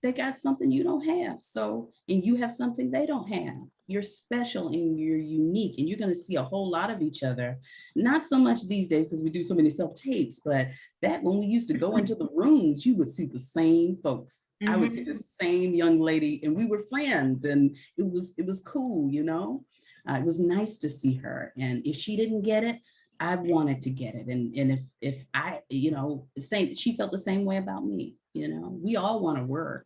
They got something you don't have. So, and you have something they don't have. You're special and you're unique, and you're going to see a whole lot of each other. Not so much these days because we do so many self-tapes, but that when we used to go into the rooms, you would see the same folks. Mm-hmm. I would see the same young lady, and we were friends, and it was cool, It was nice to see her. And if she didn't get it, I wanted to get it. And if I, she felt the same way about me, we all want to work.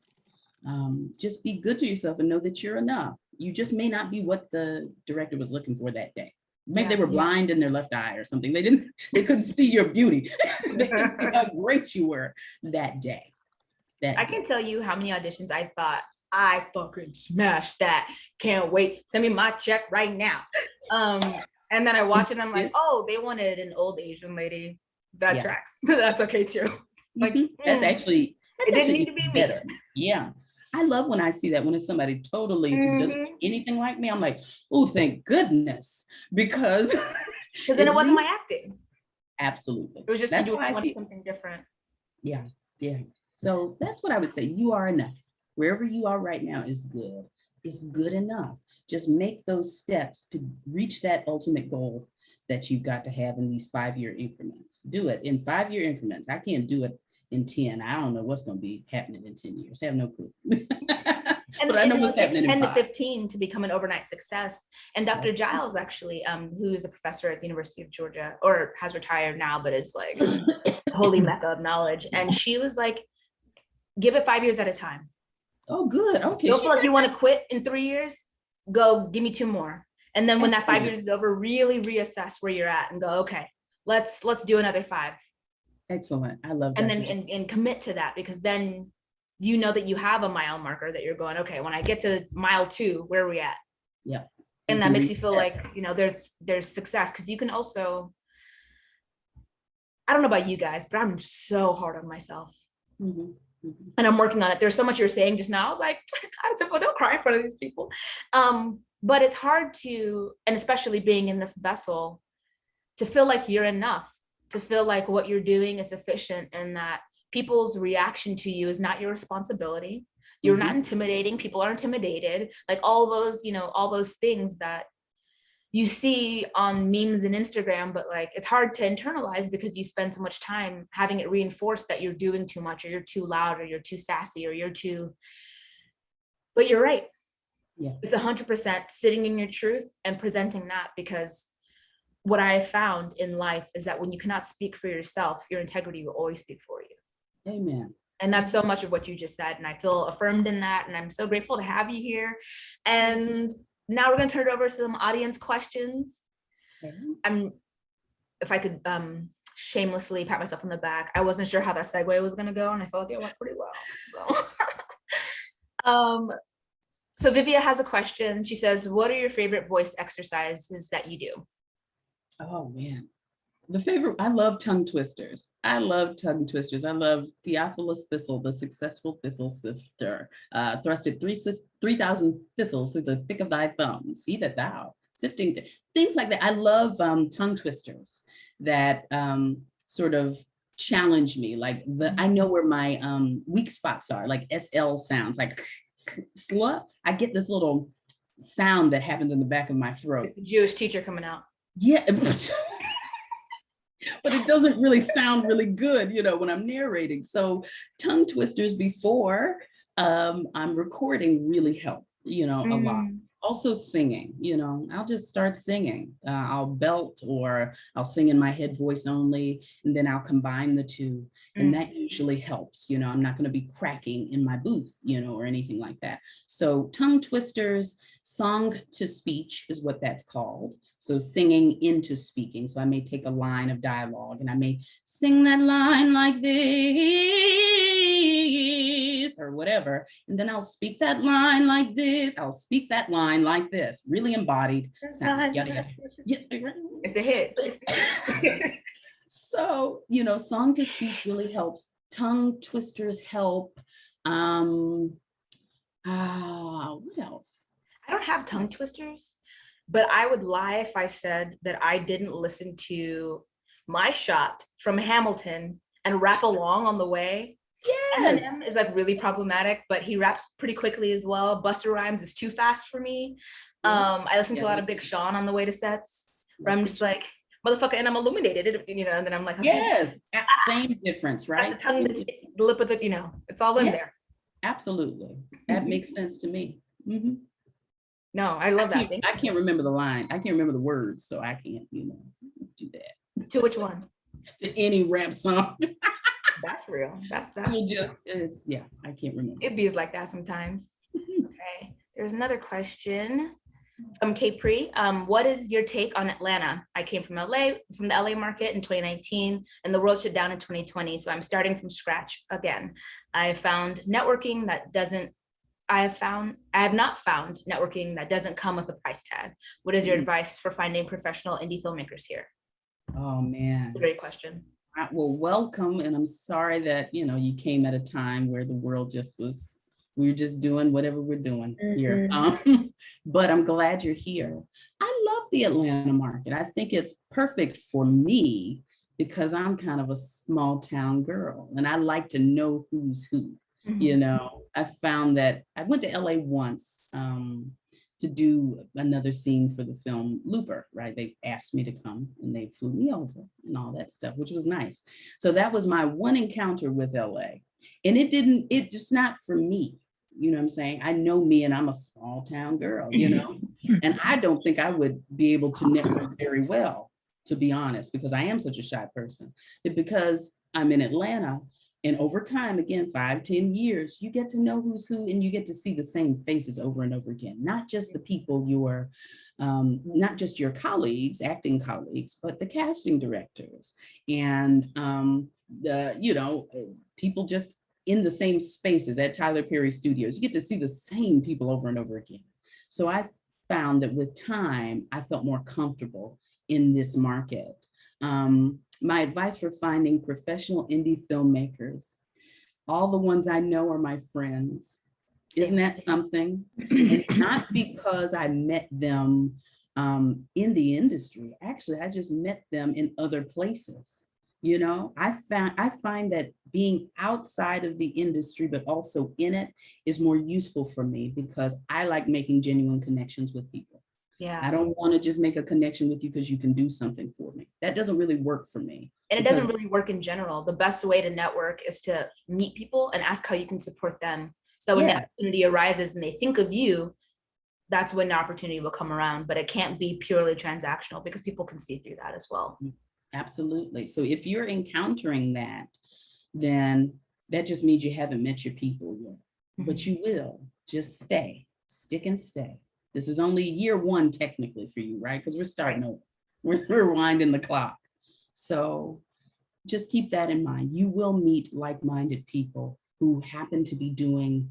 Just be good to yourself and know that you're enough. You just may not be what the director was looking for that day. Maybe they were blind in their left eye or something. They couldn't see your beauty. They couldn't see how great you were that day. I can tell you how many auditions I thought, I fucking smashed that. Can't wait. Send me my check right now. And then I watch it and I'm like, oh, they wanted an old Asian lady. That tracks. That's okay too. Like that's actually it didn't need to be better. Yeah. I love when I see that, when it's somebody totally who doesn't look anything like me. I'm like, oh, thank goodness. Because then it wasn't my acting. Absolutely. It was just you wanted something different. Yeah. So that's what I would say. You are enough. Wherever you are right now is good. It's good enough. Just make those steps to reach that ultimate goal that you've got to have in these 5-year increments. Do it in 5-year increments. I can't do it in 10. I don't know what's going to be happening in 10 years. I have no clue. But I know what's happening. It takes 10 to 15 to become an overnight success. And Dr. Giles, actually, who is a professor at the University of Georgia, or has retired now, but is like holy mecca of knowledge. And she was like, give it 5 years at a time. Oh, good. Okay. Don't feel like you want to quit in 3 years. Go give me 2 more. And then when that 5 years is over, really reassess where you're at and go, okay, let's do another 5. Excellent. I love that. And then and commit to that, because then you know that you have a mile marker that you're going, okay, when I get to mile 2, where are we at? Yeah. And that makes you feel like, there's success. Because you can also, I don't know about you guys, but I'm so hard on myself. Mm-hmm. And I'm working on it. There's so much you're saying just now. I was like, Adetinpo, don't cry in front of these people. But it's hard to, and especially being in this vessel, to feel like you're enough, to feel like what you're doing is sufficient, and that people's reaction to you is not your responsibility. You're not intimidating. People are intimidated. Like all those things that you see on memes and Instagram, but like it's hard to internalize because you spend so much time having it reinforced that you're doing too much, or you're too loud, or you're too sassy, or you're too, but you're right. Yeah. It's 100% sitting in your truth and presenting that, because what I have found in life is that when you cannot speak for yourself, your integrity will always speak for you. Amen. And that's so much of what you just said. And I feel affirmed in that. And I'm so grateful to have you here. And now we're going to turn it over to some audience questions. Okay. If I could shamelessly pat myself on the back, I wasn't sure how that segue was going to go, and I felt like it went pretty well. So Vivia has a question. She says, what are your favorite voice exercises that you do? Oh man, I love tongue twisters. I love Theophilus Thistle, the successful thistle sifter, thrusted 3,000 thistles through the thick of thy thumb. See that thou sifting things like that. I love tongue twisters that sort of challenge me. Like I know where my weak spots are, like SL sounds, like slut. I get this little sound that happens in the back of my throat. It's the Jewish teacher coming out. Yeah. But it doesn't really sound really good, when I'm narrating. So tongue twisters before I'm recording really help, a lot. Also singing, I'll just start singing. I'll belt or I'll sing in my head voice only, and then I'll combine the two. And that usually helps. I'm not going to be cracking in my booth, or anything like that. So tongue twisters, song to speech is what that's called. So singing into speaking. So I may take a line of dialogue and I may sing that line like this or whatever. And then I'll speak that line like this. I'll speak that line like this. Really embodied sound. Yada, yada. Yes. It's a hit. So, song to speech really helps. Tongue twisters help. What else? I don't have tongue twisters, but I would lie if I said that I didn't listen to My Shot from Hamilton and rap along on the way. Yes. Eminem is like really problematic, but he raps pretty quickly as well. Busta Rhymes is too fast for me. I listen to a lot of Big Sean on the way to sets, where I'm just like, motherfucker, and I'm illuminated, and then I'm like, okay, yes, same difference, right? The tongue, the lip of it, it's all in there. Absolutely. That makes sense to me. Mm-hmm. No, I love that. I can't remember the line. I can't remember the words, so I can't, do that. To which one? To any rap song. That's real. That's I can't remember. It be like that sometimes. Okay. There's another question from Capri. What is your take on Atlanta? I came from the LA market in 2019, and the world shut down in 2020. So I'm starting from scratch again. I have not found networking that doesn't come with a price tag. What is your advice for finding professional indie filmmakers here? Oh man. It's a great question. Well, welcome. And I'm sorry that, you came at a time where the world we were just doing whatever we're doing here. But I'm glad you're here. I love the Atlanta market. I think it's perfect for me because I'm kind of a small town girl and I like to know who's who. I found that I went to LA once to do another scene for the film Looper, right? They asked me to come and they flew me over and all that stuff, which was nice. So that was my one encounter with LA. And it just not for me. You know what I'm saying? I know me and I'm a small town girl, and I don't think I would be able to network very well, to be honest, because I am such a shy person. But because I'm in Atlanta, and over time, again, 5-10 years, you get to know who's who and you get to see the same faces over and over again, not just the people not just your colleagues, acting colleagues, but the casting directors and people just in the same spaces at Tyler Perry Studios. You get to see the same people over and over again. So I found that with time, I felt more comfortable in this market. My advice for finding professional indie filmmakers, all the ones I know are my friends. Isn't that something? And not because I met them in the industry. Actually, I just met them in other places. I find that being outside of the industry, but also in it, is more useful for me because I like making genuine connections with people. Yeah. I don't want to just make a connection with you because you can do something for me. That doesn't really work for me. And it doesn't really work in general. The best way to network is to meet people and ask how you can support them. So when the opportunity arises and they think of you, that's when the opportunity will come around. But it can't be purely transactional because people can see through that as well. Absolutely. So if you're encountering that, then that just means you haven't met your people yet. But you will. Just stick and stay. This is only year one technically for you, right? Because we're starting over. We're winding the clock. So just keep that in mind. You will meet like-minded people who happen to be doing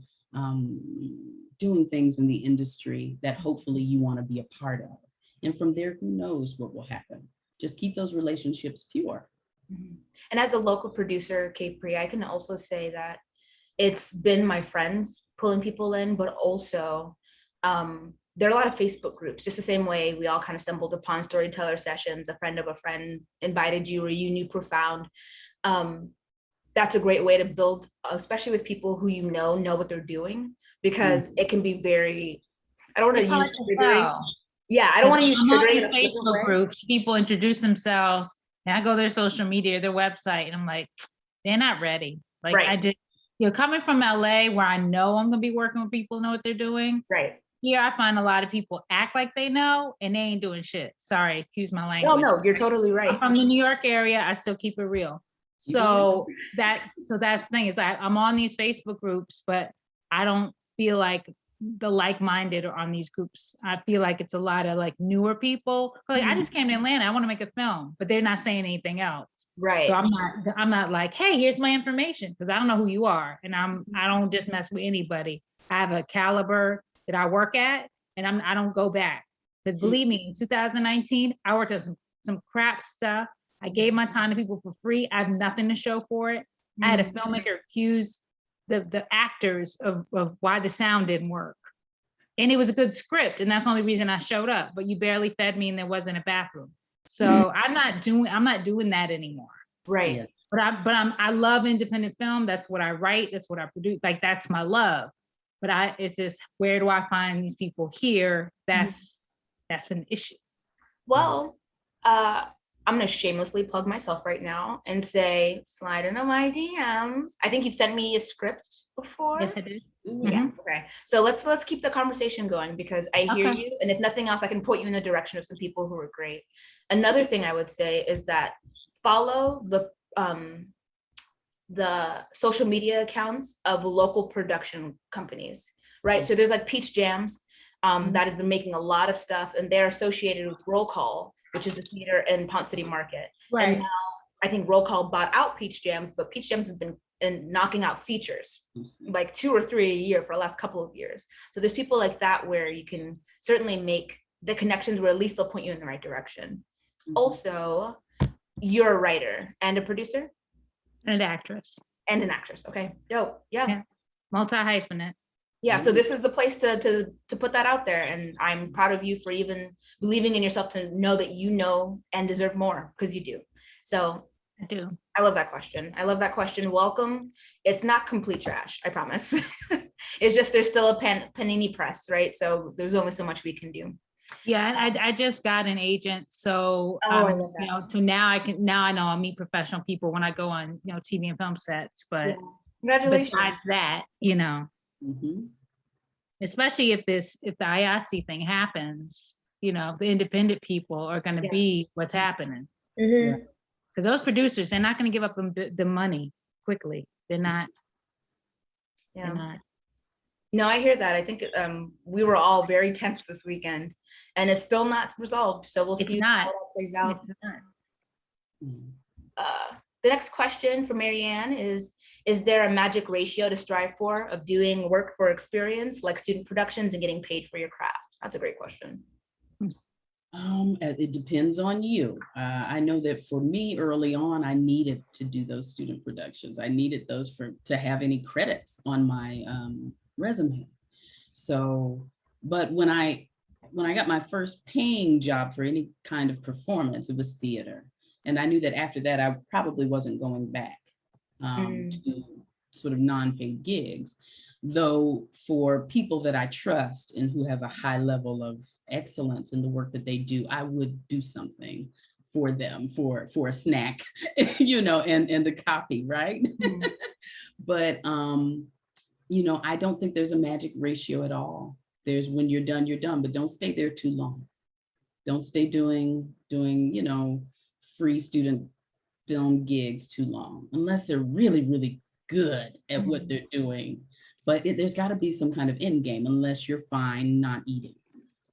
things in the industry that hopefully you want to be a part of. And from there, who knows what will happen? Just keep those relationships pure. And as a local producer, Capri, I can also say that it's been my friends pulling people in, but also there are a lot of Facebook groups, just the same way we all kind of stumbled upon storyteller sessions. A friend of a friend invited you or you knew Profound. That's a great way to build, especially with people who know what they're doing, because it can be very, I don't want to use triggering. Yeah, I don't want to use triggering. In Facebook groups, people introduce themselves and I go to their social media, their website, and I'm like, they're not ready. Like I just, coming from LA where I know I'm going to be working with people who know what they're doing. Right. here I find a lot of people act like they know and they ain't doing shit. Sorry, excuse my No, language. no, you're totally I'm right. from the New York area. I still keep it real. So that's the thing is I'm on these Facebook groups, but I don't feel like the like-minded are on these groups. I feel like it's a lot of like newer people. Like I just came to Atlanta. I want to make a film, but they're not saying anything else. Right. So I'm not like, hey, here's my information, because I don't know who you are. And I don't just mess with anybody. I have a caliber that I work at, and I don't go back. Because believe me, in 2019, I worked on some crap stuff. I gave my time to people for free. I have nothing to show for it. I had a filmmaker accuse the actors of why the sound didn't work. And it was a good script, and that's the only reason I showed up. But you barely fed me, and there wasn't a bathroom. So I'm not doing that anymore. Right. But I love independent film. That's what I write. That's what I produce. Like that's my love. But it's just, where do I find these people here? That's been the issue. Well, I'm going to shamelessly plug myself right now and say, slide into my DMs. I think you've sent me a script before. Yes, I did. Yeah. Okay. So let's keep the conversation going, because I hear Okay. you. And if nothing else, I can point you in the direction of some people who are great. Another thing I would say is that follow the social media accounts of local production companies, right? So there's like Peach Jams that has been making a lot of stuff, and they're associated with Roll Call, which is the theater in Ponce City Market. Right. And now I think Roll Call bought out Peach Jams, but Peach Jams has been knocking out features, like 2 or 3 a year for the last couple of years. So there's people like that where you can certainly make the connections where at least they'll point you in the right direction. Also, you're a writer and a producer? And an actress. And an actress. Okay. Dope. Yeah. Multi-hyphenate. Yeah. So this is the place to put that out there. And I'm proud of you for even believing in yourself, to know that you know and deserve more, because you do. So I do. I love that question. I love that question. Welcome. It's not complete trash, I promise. It's just, there's still a panini press, right? So there's only so much we can do. Yeah, I just got an agent, so I love that. you know, so now I know I meet professional people when I go on, you know, TV and film sets. But Congratulations. besides that, you know, especially if the IATSE thing happens, you know, the independent people are going to be what's happening. Because those producers, they're not going to give up the money quickly. They're not. Yeah. They're not. No, I hear that. I think we were all very tense this weekend, and it's still not resolved. So we'll see how that plays out. The next question for Marianne is there a magic ratio to strive for of doing work for experience, like student productions, and getting paid for your craft? That's a great question. It depends on you. I know that for me early on, I needed to do those student productions. I needed those to have any credits on my resume. So, but when I got my first paying job for any kind of performance, it was theater. And I knew that after that, I probably wasn't going back to sort of non-paid gigs. Though for people that I trust and who have a high level of excellence in the work that they do, I would do something for them for a snack, you know, and the copy, right? But you know, I don't think there's a magic ratio at all. There's when you're done, but don't stay there too long. Don't stay doing, you know, free student film gigs too long, unless they're really, really good at what they're doing. But there's got to be some kind of end game, unless you're fine not eating.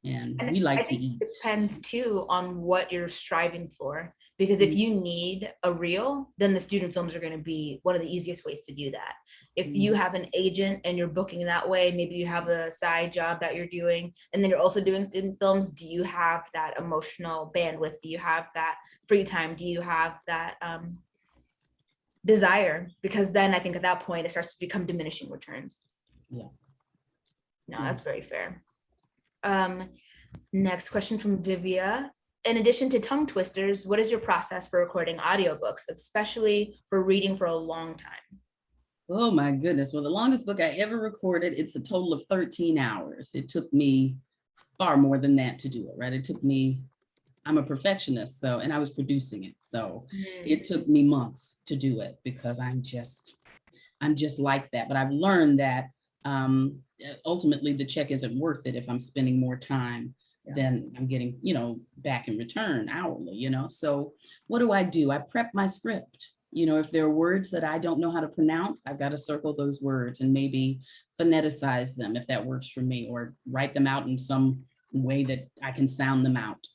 And we like to eat. It depends too on what you're striving for, because if you need a reel, then the student films are going to be one of the easiest ways to do that. If you have an agent and you're booking that way, maybe you have a side job that you're doing, and then you're also doing student films, do you have that emotional bandwidth? Do you have that free time? Do you have that desire? Because then I think at that point it starts to become diminishing returns. Yeah. No, that's very fair. Next question from Vivia. In addition to tongue twisters, what is your process for recording audiobooks, especially for reading for a long time? Oh my goodness. Well, the longest book I ever recorded, it's a total of 13 hours. It took me far more than that to do it, right? It took me, I'm a perfectionist, so, and I was producing it. So it took me months to do it because I'm just like that. But I've learned that ultimately the check isn't worth it if I'm spending more time than I'm getting, back in return hourly, So what do? I prep my script. If there are words that I don't know how to pronounce, I've got to circle those words and maybe phoneticize them if that works for me, or write them out in some way that I can sound them out.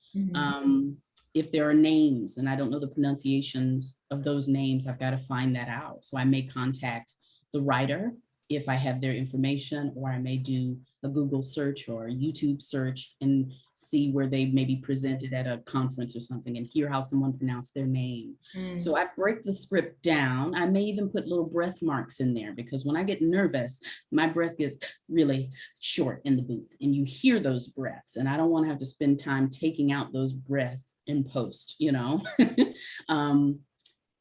If there are names and I don't know the pronunciations of those names, I've got to find that out. So I may contact the writer if I have their information, or I may do a Google search or a YouTube search and see where they maybe presented at a conference or something and hear how someone pronounced their name. So I break the script down. I may even put little breath marks in there, because when I get nervous, my breath gets really short in the booth and you hear those breaths. And I don't want to have to spend time taking out those breaths in post,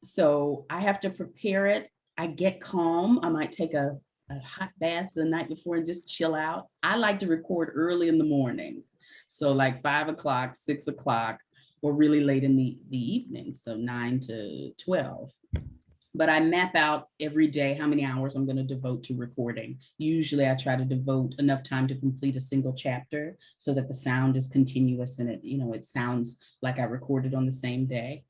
So I have to prepare it. I get calm. I might take a hot bath the night before and just chill out. I like to record early in the mornings. So like 5 o'clock, 6 o'clock, or really late in the evening. So 9 to 12. But I map out every day how many hours I'm going to devote to recording. Usually I try to devote enough time to complete a single chapter so that the sound is continuous and it sounds like I recorded on the same day.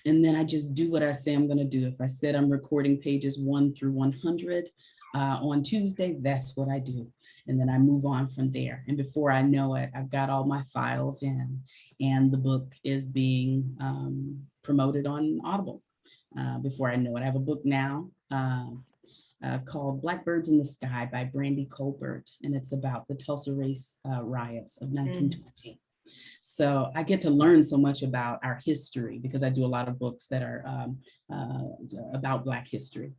And then I just do what I say I'm going to do. If I said I'm recording pages 1 through 100 on Tuesday, that's what I do. And then I move on from there. And before I know it, I've got all my files in, and the book is being promoted on Audible. Before I know it, I have a book now called Blackbirds in the Sky by Brandy Colbert, and it's about the Tulsa race riots of 1920. So I get to learn so much about our history, because I do a lot of books that are about Black history.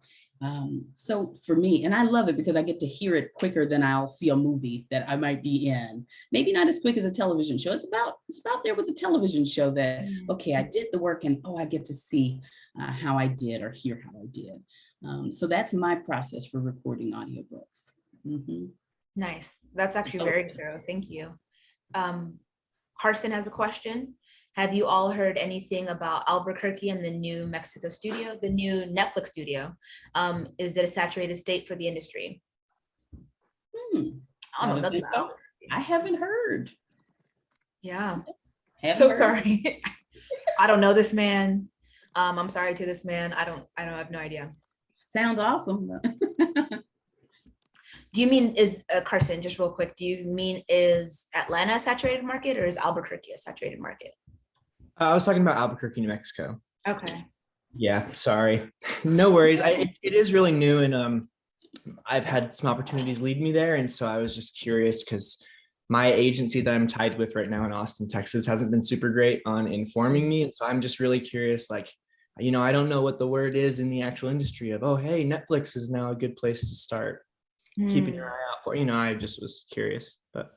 So for me, and I love it because I get to hear it quicker than I'll see a movie that I might be in. Maybe not as quick as a television show. It's about there with a television show that, okay, I did the work and I get to see how I did or hear how I did. So that's my process for recording audiobooks. Nice. That's actually very thorough. Thank you. Carson has a question. Have you all heard anything about Albuquerque and the new Mexico studio, the new Netflix studio? Is it a saturated state for the industry? I don't know nothing about it. I haven't heard. Yeah. Sorry. I don't know this man. I'm sorry to this man. I have no idea. Sounds awesome. Do you mean Carson, just real quick, do you mean is Atlanta a saturated market or is Albuquerque a saturated market? I was talking about Albuquerque, New Mexico. Okay. Yeah, sorry. No worries. It is really new, and I've had some opportunities lead me there. And so I was just curious because my agency that I'm tied with right now in Austin, Texas, hasn't been super great on informing me. And so I'm just really curious, I don't know what the word is in the actual industry of, oh, hey, Netflix is now a good place to start keeping your eye out for. I just was curious, but.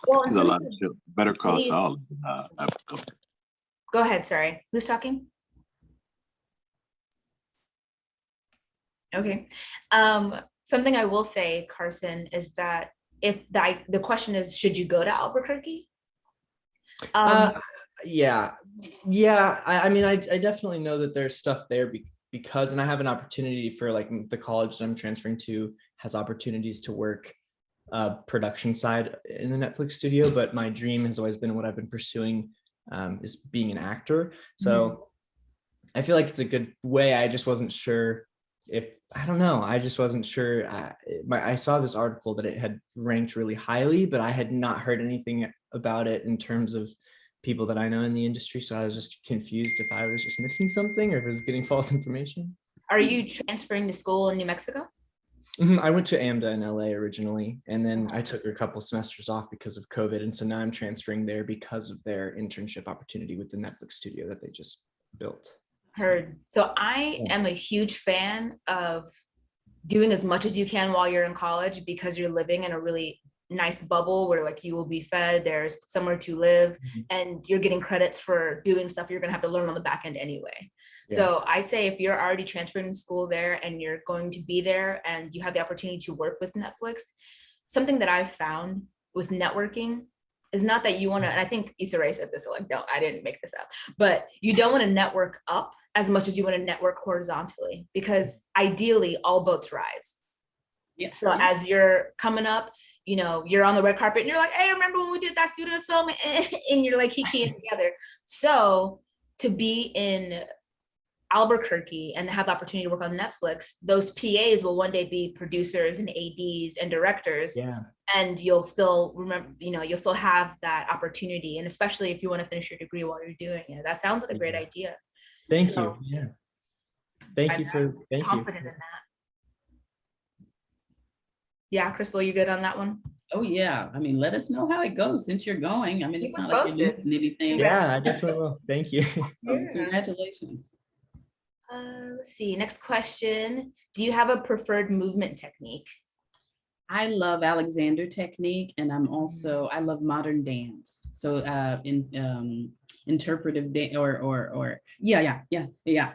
Well, there's a lot of shit. Better Call Saul. Go ahead. Sorry. Who's talking? Okay. Something I will say, Carson, is that if the question is, should you go to Albuquerque? Yeah. I definitely know that there's stuff there because, and I have an opportunity for the college that I'm transferring to has opportunities to work production side in the Netflix studio, but my dream has always been what I've been pursuing is being an actor. So I feel like it's a good way. I just wasn't sure I just wasn't sure. I saw this article that it had ranked really highly, but I had not heard anything about it in terms of people that I know in the industry. So I was just confused if I was just missing something or if I was getting false information. Are you transferring to school in New Mexico? I went to AMDA in LA originally, and then I took a couple semesters off because of COVID. And so now I'm transferring there because of their internship opportunity with the Netflix studio that they just built. Heard. So I am a huge fan of doing as much as you can while you're in college, because you're living in a really nice bubble where you will be fed, there's somewhere to live, and you're getting credits for doing stuff you're going to have to learn on the back end anyway. Yeah. So I say if you're already transferring to school there and you're going to be there and you have the opportunity to work with Netflix, something that I've found with networking is not that you want to, and I think Issa Rae said this, so I didn't make this up, but you don't want to network up as much as you want to network horizontally, because ideally all boats rise. Yeah. So as you're coming up, you know, you're on the red carpet and you're like, hey, remember when we did that student film? And you're like, he came together. So to be in Albuquerque and have the opportunity to work on Netflix, those PAs will one day be producers and ADs and directors. Yeah. And you'll still remember, you know, you'll still have that opportunity. And especially if you want to finish your degree while you're doing it, that sounds like a great idea. Thank you. Yeah. Thank you. Confident in that. Yeah, Kristyl, you good on that one? Oh yeah. I mean, let us know how it goes since you're going. I mean, Keep it's us not like you're posted. losing anything. Yeah, I definitely will. Thank you. So congratulations. Let's see, next question. Do you have a preferred movement technique? I love Alexander technique, and I love modern dance. So interpretive dance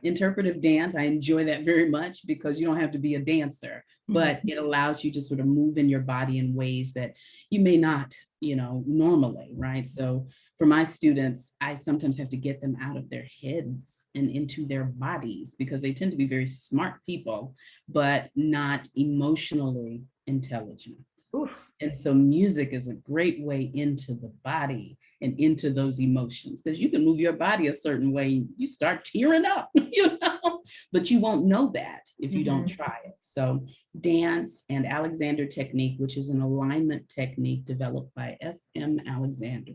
interpretive dance. I enjoy that very much because you don't have to be a dancer, but it allows you to sort of move in your body in ways that you may not, you know, normally, right? So for my students, I sometimes have to get them out of their heads and into their bodies because they tend to be very smart people, but not emotionally intelligent. Oof. And so music is a great way into the body and into those emotions, because you can move your body a certain way, you start tearing up, you know, but you won't know that if you don't try it. So dance and Alexander technique, which is an alignment technique developed by F.M. Alexander,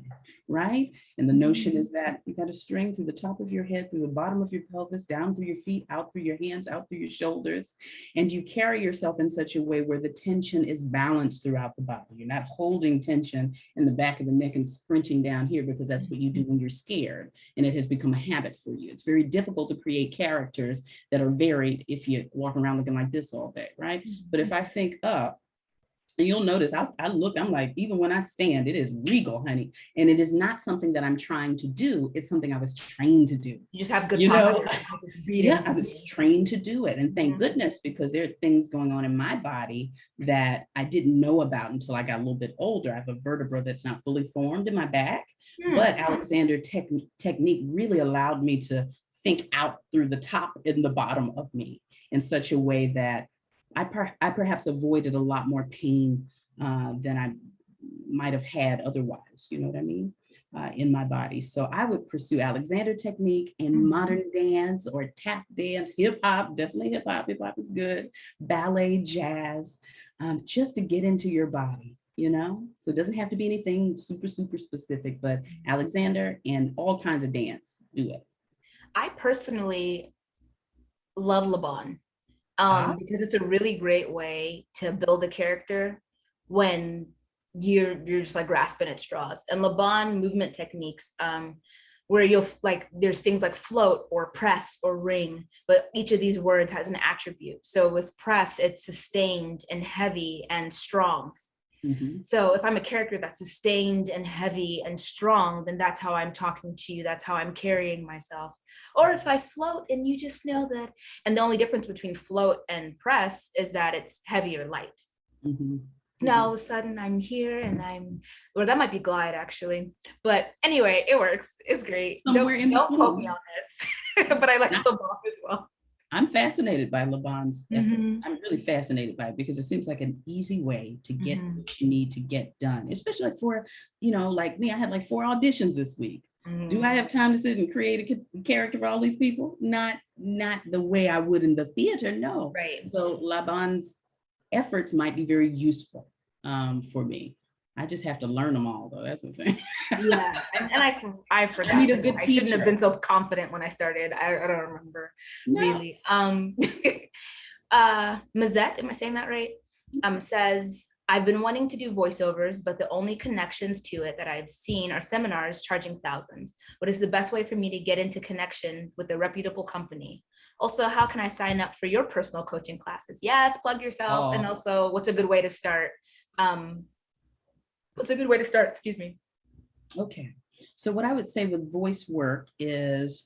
right? And the notion is that you got a string through the top of your head, through the bottom of your pelvis, down through your feet, out through your hands, out through your shoulders. And you carry yourself in such a way where the tension is balanced throughout the body. You're not holding tension in the back of the neck and sprinting down here, because that's what you do when you're scared. And it has become a habit for you. It's very difficult to create characters that are varied if you walk around looking like this all day, right? But if I think up, and you'll notice I look, I'm like, even when I stand, it is regal, honey. And it is not something that I'm trying to do. It's something I was trained to do. You just have good posture. Yeah, I was trained to do it. And thank goodness, because there are things going on in my body that I didn't know about until I got a little bit older. I have a vertebra that's not fully formed in my back, but Alexander technique really allowed me to think out through the top and the bottom of me in such a way that I perhaps avoided a lot more pain than I might have had otherwise, you know what I mean, in my body. So I would pursue Alexander technique and modern dance or tap dance, hip hop, definitely hip hop is good, ballet, jazz, just to get into your body, you know? So it doesn't have to be anything super, super specific, but Alexander and all kinds of dance, do it. I personally love Laban. Because it's a really great way to build a character when you're just like grasping at straws. And Laban movement techniques, where you'll like, there's things like float or press or ring, but each of these words has an attribute. So with press, it's sustained and heavy and strong. So if I'm a character that's sustained and heavy and strong, then that's how I'm talking to you. That's how I'm carrying myself. Or if I float and you just know that, and the only difference between float and press is that it's heavy or light. Now all of a sudden I'm here and or that might be glide actually. But anyway, it works. It's great. Don't poke me on this, but I like Laban as well. I'm fascinated by Laban's efforts. I'm really fascinated by it because it seems like an easy way to get what you need to get done, especially like for, you know, like me, I had like 4 auditions this week. Do I have time to sit and create a character for all these people? Not the way I would in the theater, no. Right. So Laban's efforts might be very useful for me. I just have to learn them all, though. That's the thing. Yeah, and I forgot. I need a good teacher. I shouldn't have been so confident when I started. I don't remember really. Mazette, am I saying that right? Says, I've been wanting to do voiceovers, but the only connections to it that I've seen are seminars charging thousands. What is the best way for me to get into connection with a reputable company? Also, how can I sign up for your personal coaching classes? Yes, plug yourself. And also, what's a good way to start? What's a good way to start? Excuse me. Okay. So what I would say with voice work is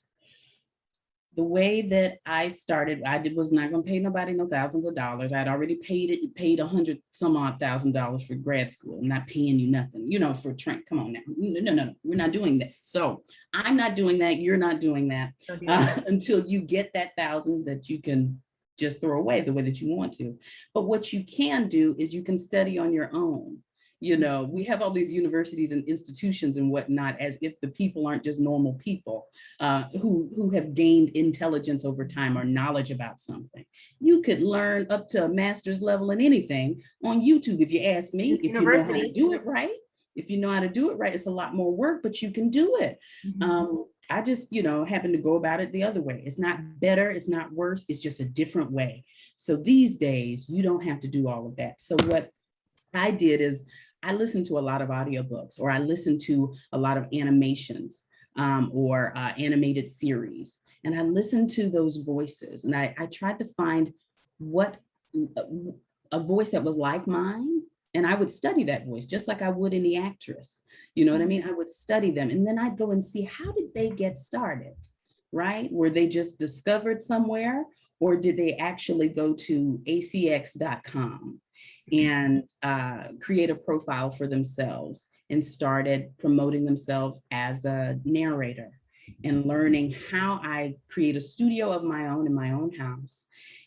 the way that I started, was not going to pay nobody no thousands of dollars. I had already paid $100 some odd thousand for grad school. I'm not paying you nothing, you know, for train. Come on now. No, we're not doing that. So I'm not doing that. You're not doing that until you get that $1,000 that you can just throw away the way that you want to. But what you can do is you can study on your own. You know, we have all these universities and institutions and whatnot, as if the people aren't just normal people who have gained intelligence over time or knowledge about something. You could learn up to a master's level in anything on YouTube, if you ask me. If you know how to do it right, it's a lot more work, but you can do it. I just, happen to go about it the other way. It's not better, it's not worse, it's just a different way. So these days, you don't have to do all of that. So what I did is I listened to a lot of audiobooks, or I listened to a lot of animations or animated series. And I listened to those voices, and I tried to find what a voice that was like mine. And I would study that voice just like I would any actress. You know what I mean? I would study them, and then I'd go and see, how did they get started, right? Were they just discovered somewhere, or did they actually go to acx.com and create a profile for themselves and started promoting themselves as a narrator and learning how I create a studio of my own in my own house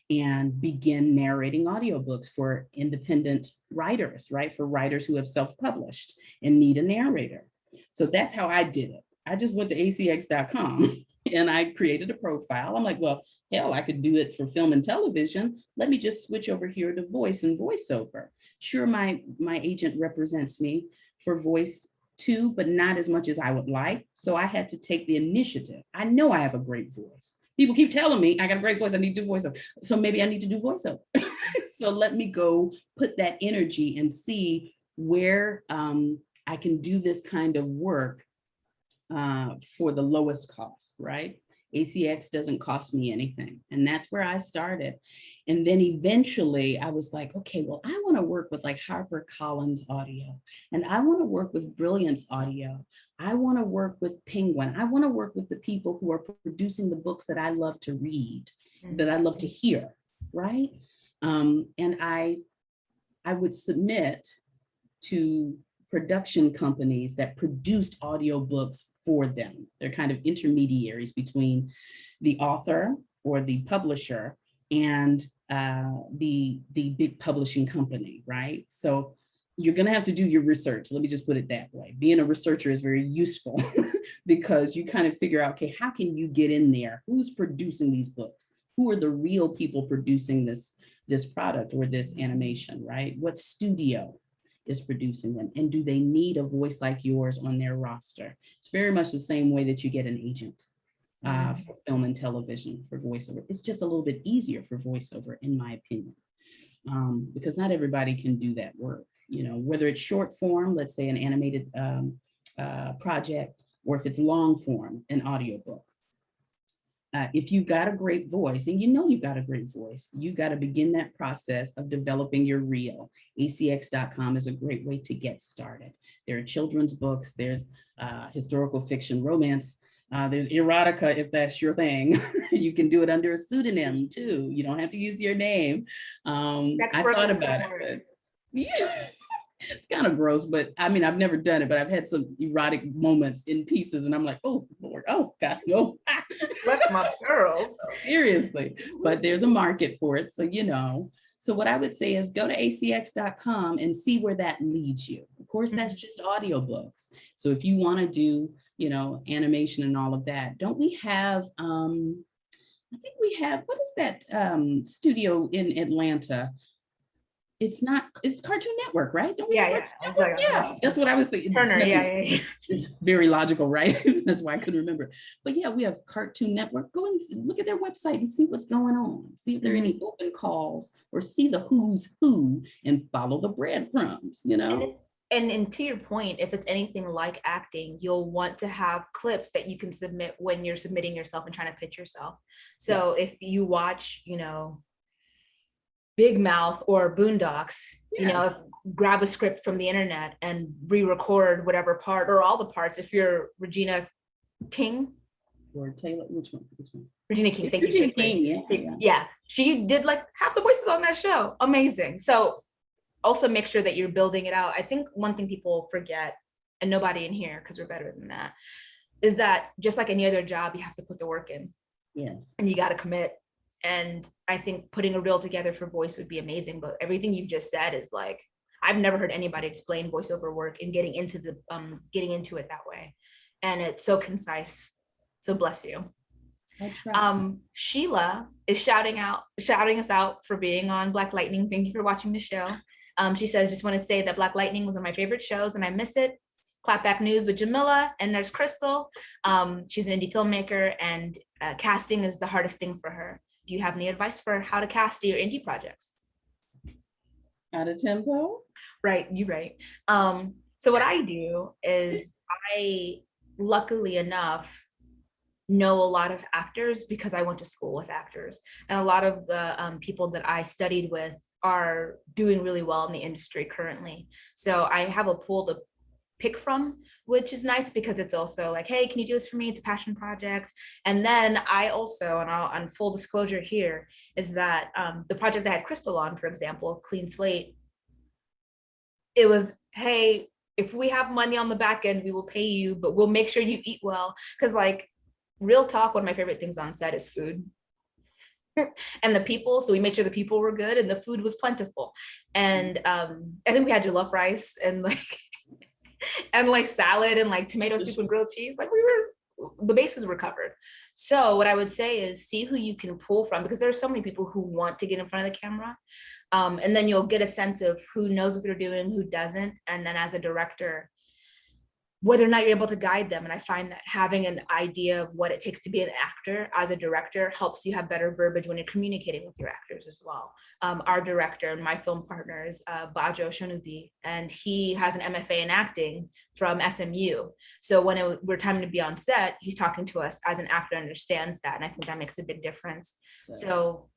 and begin narrating audiobooks for independent writers, right? For writers who have self-published and need a narrator. So that's how I did it. I just went to acx.com and I created a profile. I'm like, well, hell, I could do it for film and television. Let me just switch over here to voice and voiceover. Sure, my agent represents me for voice too, but not as much as I would like. So I had to take the initiative. I know I have a great voice. People keep telling me I got a great voice, I need to do voiceover. So maybe I need to do voiceover. So let me go put that energy and see where I can do this kind of work for the lowest cost, right? ACX doesn't cost me anything. And that's where I started. And then eventually I was like, okay, well, I want to work with like HarperCollins Audio, and I want to work with Brilliance Audio. I want to work with Penguin. I want to work with the people who are producing the books that I love to read, that I love to hear, right? And I would submit to production companies that produced audiobooks for them. They're kind of intermediaries between the author or the publisher and the big publishing company, right? So you're gonna have to do your research. Let me just put it that way. Being a researcher is very useful because you kind of figure out, okay, how can you get in there? Who's producing these books? Who are the real people producing this product or this animation, right? What studio is producing them? And do they need a voice like yours on their roster? It's very much the same way that you get an agent for film and television for voiceover. It's just a little bit easier for voiceover, in my opinion, because not everybody can do that work. You know, whether it's short form, let's say an animated project, or if it's long form, an audiobook. If you've got a great voice, and you know you've got a great voice, you got to begin that process of developing your reel. acx.com is a great way to get started. There are children's books, there's historical fiction, romance, there's erotica, if that's your thing. You can do it under a pseudonym too. You don't have to use your name. I thought about it. It's kind of gross, but I mean, I've never done it, but I've had some erotic moments in pieces and I'm like, oh Lord, oh God, no. Left my pearls. Seriously, but there's a market for it. So, you know, so what I would say is go to acx.com and see where that leads you. Of course, that's just audiobooks. So if you want to do, you know, animation and all of that, don't we have, I think we have, what is that studio in Atlanta? It's Cartoon Network, right? Don't we Yeah. I was like, yeah, that's what I was thinking. Turner, yeah. It's very logical, right? That's why I couldn't remember. But yeah, we have Cartoon Network. Go and look at their website and see what's going on. See if there are any open calls, or see the who's who and follow the breadcrumbs, you know? And to your point, if it's anything like acting, you'll want to have clips that you can submit when you're submitting yourself and trying to pitch yourself. So if you watch, you know, Big Mouth or Boondocks, you know, grab a script from the internet and re-record whatever part or all the parts. If you're Regina King or Taylor, which one? Regina King, thank you. Regina King, yeah, she did like half the voices on that show. Amazing. So also make sure that you're building it out. I think one thing people forget, and nobody in here, because we're better than that, is that just like any other job, you have to put the work in. Yes. And you got to commit. And I think putting a reel together for voice would be amazing. But everything you've just said is like, I've never heard anybody explain voiceover work and getting into it that way. And it's so concise. So bless you. Sheila is shouting us out for being on Black Lightning. Thank you for watching the show. She says, just want to say that Black Lightning was one of my favorite shows and I miss it. Clapback News with Jamila, and there's Kristyl. She's an indie filmmaker, and casting is the hardest thing for her. Do you have any advice for how to cast your indie projects? Adetinpo? Right, you're right. So what I do is I, luckily enough, know a lot of actors because I went to school with actors, and a lot of the people that I studied with are doing really well in the industry currently. So I have a pool to pick from, which is nice because it's also like, hey, can you do this for me? It's a passion project. And then I also, and I'll, on full disclosure here, is that the project I had Kristyl on, for example, Clean Slate, it was, hey, if we have money on the back end, we will pay you, but we'll make sure you eat well. Because like, real talk, one of my favorite things on set is food. And the people, so we made sure the people were good and the food was plentiful. And I think we had jollof rice and like, and like salad and like tomato soup and grilled cheese. Like the bases were covered. So what I would say is see who you can pull from, because there are so many people who want to get in front of the camera. And then you'll get a sense of who knows what they're doing, who doesn't. And then as a director, whether or not you're able to guide them. And I find that having an idea of what it takes to be an actor as a director helps you have better verbiage when you're communicating with your actors as well. Our director and my film partner is Bajo Shonubi, and he has an MFA in acting from SMU. So when we're time to be on set, he's talking to us as an actor understands that. And I think that makes a big difference. Yes. So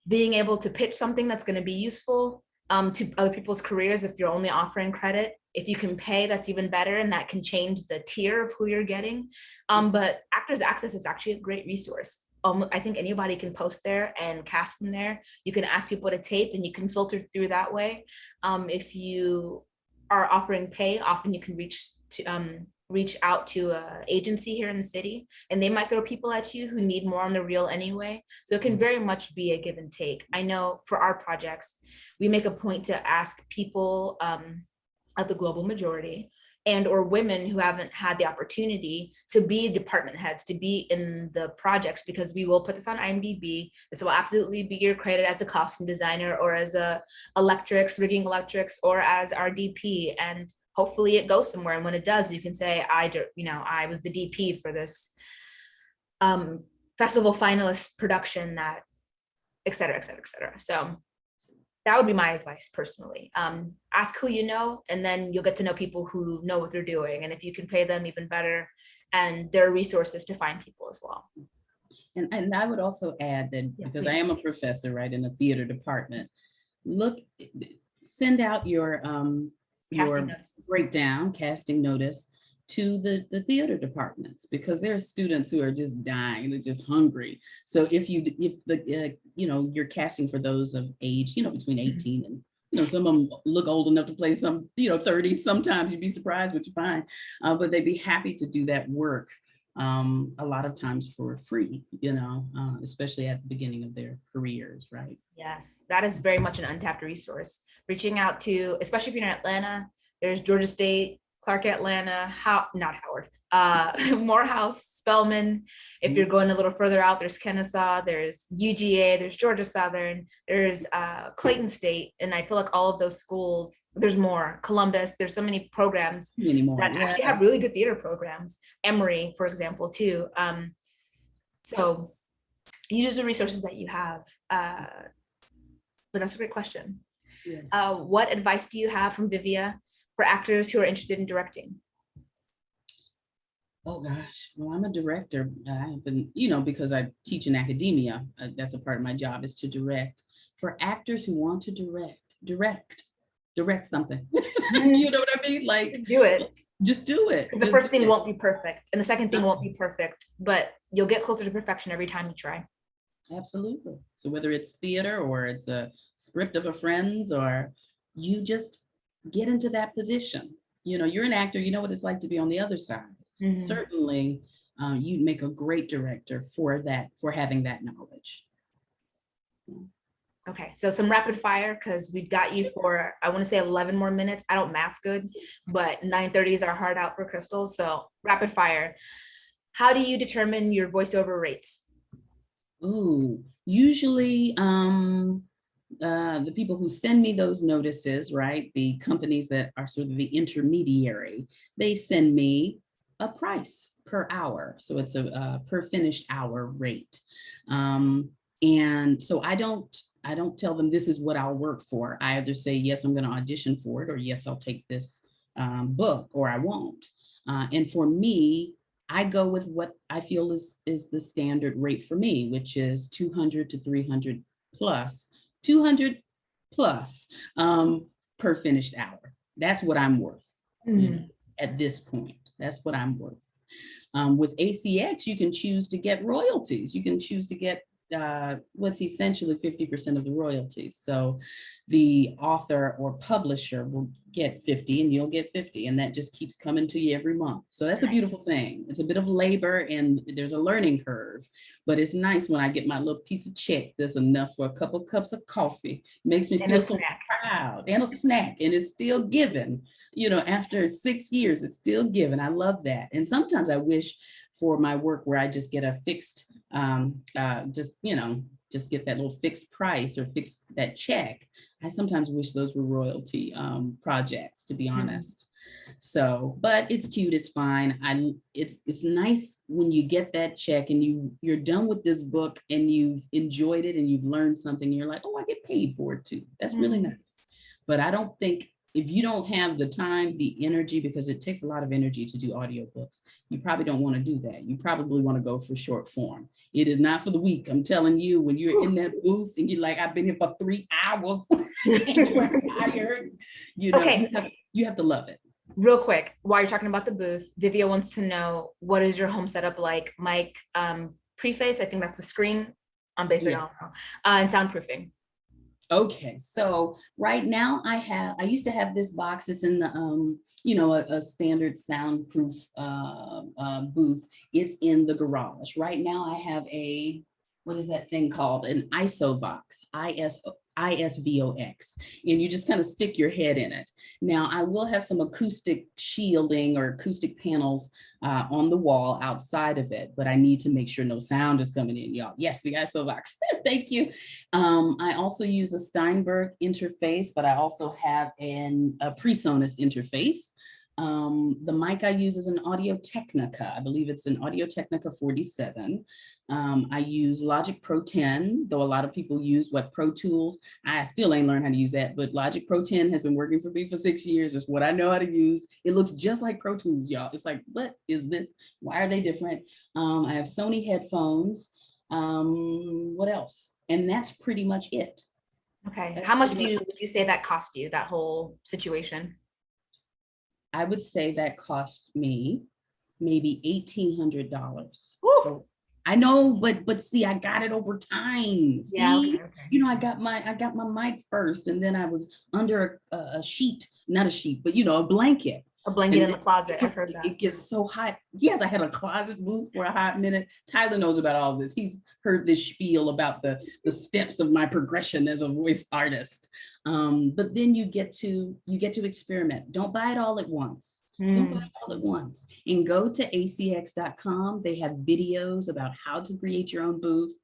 being able to pitch something that's going to be useful to other people's careers, if you're only offering credit, if you can pay, that's even better, and that can change the tier of who you're getting. But Actors Access is actually a great resource. I think anybody can post there and cast from there. You can ask people to tape and you can filter through that way. If you are offering pay, often you can reach out to an agency here in the city, and they might throw people at you who need more on the reel anyway. So it can very much be a give and take. I know for our projects, we make a point to ask people at the global majority and or women who haven't had the opportunity to be department heads, to be in the projects, because we will put this on IMDb. This will absolutely be your credit as a costume designer or as a rigging electrics, or as our DP. And hopefully it goes somewhere. And when it does, you can say, I was the DP for this festival finalist production, that et cetera, et cetera, et cetera. So that would be my advice personally. Ask who you know, and then you'll get to know people who know what they're doing. And if you can pay them, even better. And there are resources to find people as well. And I would also add that, because I am a professor, right, in the theater department, send out your breakdown, casting notice to the theater departments, because there are students who are just dying, they're just hungry. So if you're casting for those of age, between 18 and, some of them look old enough to play some, 30s, sometimes you'd be surprised what you find, but they'd be happy to do that work a lot of times for free, especially at the beginning of their careers, right? Yes, that is very much an untapped resource. Reaching out to, especially if you're in Atlanta, there's Georgia State, Clark Atlanta, Morehouse, Spelman. If you're going a little further out, there's Kennesaw, there's UGA, there's Georgia Southern, there's Clayton State. And I feel like all of those schools, there's more, Columbus, there's so many programs that actually have really good theater programs. Emory, for example, too. So use the resources that you have. But that's a great question. Yes. What advice do you have from Vivia for actors who are interested in directing? Oh gosh, well, I'm a director. I've been, because I teach in academia, that's a part of my job, is to direct. For actors who want to direct something. You know what I mean? Like, just do it. Just do it. Because the first thing won't be perfect, and the second thing won't be perfect, but you'll get closer to perfection every time you try. Absolutely. So whether it's theater or it's a script of a friend's, or you just get into that position. You're an actor, you know what it's like to be on the other side. Mm-hmm. Certainly, you'd make a great director for having that knowledge. Okay, so some rapid fire, because we've got you for, I want to say 11 more minutes. I don't math good, but 9:30s are hard out for Kristyl. So rapid fire. How do you determine your voiceover rates? Ooh, usually the people who send me those notices, right? The companies that are sort of the intermediary, they send me a price per hour. So it's a per finished hour rate. And so I don't tell them this is what I'll work for. I either say, yes, I'm going to audition for it, or yes, I'll take this book, or I won't. And for me, I go with what I feel is the standard rate for me, which is 200 to 300 plus, 200 plus per finished hour. That's what I'm worth at this point. That's what I'm worth. With ACX, you can choose to get royalties. You can choose to get what's essentially 50% of the royalties. So the author or publisher will get 50 and you'll get 50, and that just keeps coming to you every month. So that's a beautiful thing. It's a bit of labor and there's a learning curve, but it's nice when I get my little piece of check that's enough for a couple cups of coffee. It makes me feel so proud, and a snack, and it's still given. You know, after 6 years, it's still given. I love that. And sometimes I wish for my work where I just get a fixed, just get that little fixed price or fix that check. I sometimes wish those were royalty projects, to be honest. So, but it's cute, it's fine. It's nice when you get that check and you're done with this book and you've enjoyed it and you've learned something. You're like, oh, I get paid for it too. That's really nice. But I don't think, if you don't have the time, the energy, because it takes a lot of energy to do audiobooks, you probably don't want to do that. You probably want to go for short form. It is not for the weak. I'm telling you, when you're in that booth and you're like, I've been here for 3 hours and you're tired, you know, you have to love it. Real quick, while you're talking about the booth, Vivia wants to know, what is your home setup like? Mic, preface, I think that's the screen. I'm basically, I don't know, and soundproofing. Okay, so right now I used to have this box. It's in the a standard soundproof booth. It's in the garage. Right now I have a, what is that thing called? An ISOVOX, ISVOX, and you just kind of stick your head in it. Now I will have some acoustic shielding or acoustic panels on the wall outside of it, but I need to make sure no sound is coming in, y'all. Yes, the ISOVOX, thank you. I also use a Steinberg interface, but I also have a PreSonus interface. The mic I use is an Audio Technica. I believe it's an Audio Technica 47. I use Logic Pro 10, though a lot of people use Pro Tools. I still ain't learned how to use that, but Logic Pro 10 has been working for me for 6 years. It's what I know how to use. It looks just like Pro Tools, y'all. It's like, what is this? Why are they different? I have Sony headphones. What else? And that's pretty much it. Okay. That's How much would you say that cost you, that whole situation? I would say that cost me maybe $1,800. I know, but see, I got it over time. Yeah, see? okay. You know, I got my mic first, and then I was under a sheet, not a sheet, but a blanket. A blanket in the closet. I've heard that. It gets so hot. Yes, I had a closet booth for a hot minute. Tyler knows about all this. He's heard this spiel about the steps of my progression as a voice artist. But then you get to experiment. Don't buy it all at once. Don't buy it all at once. And go to acx.com. They have videos about how to create your own booth.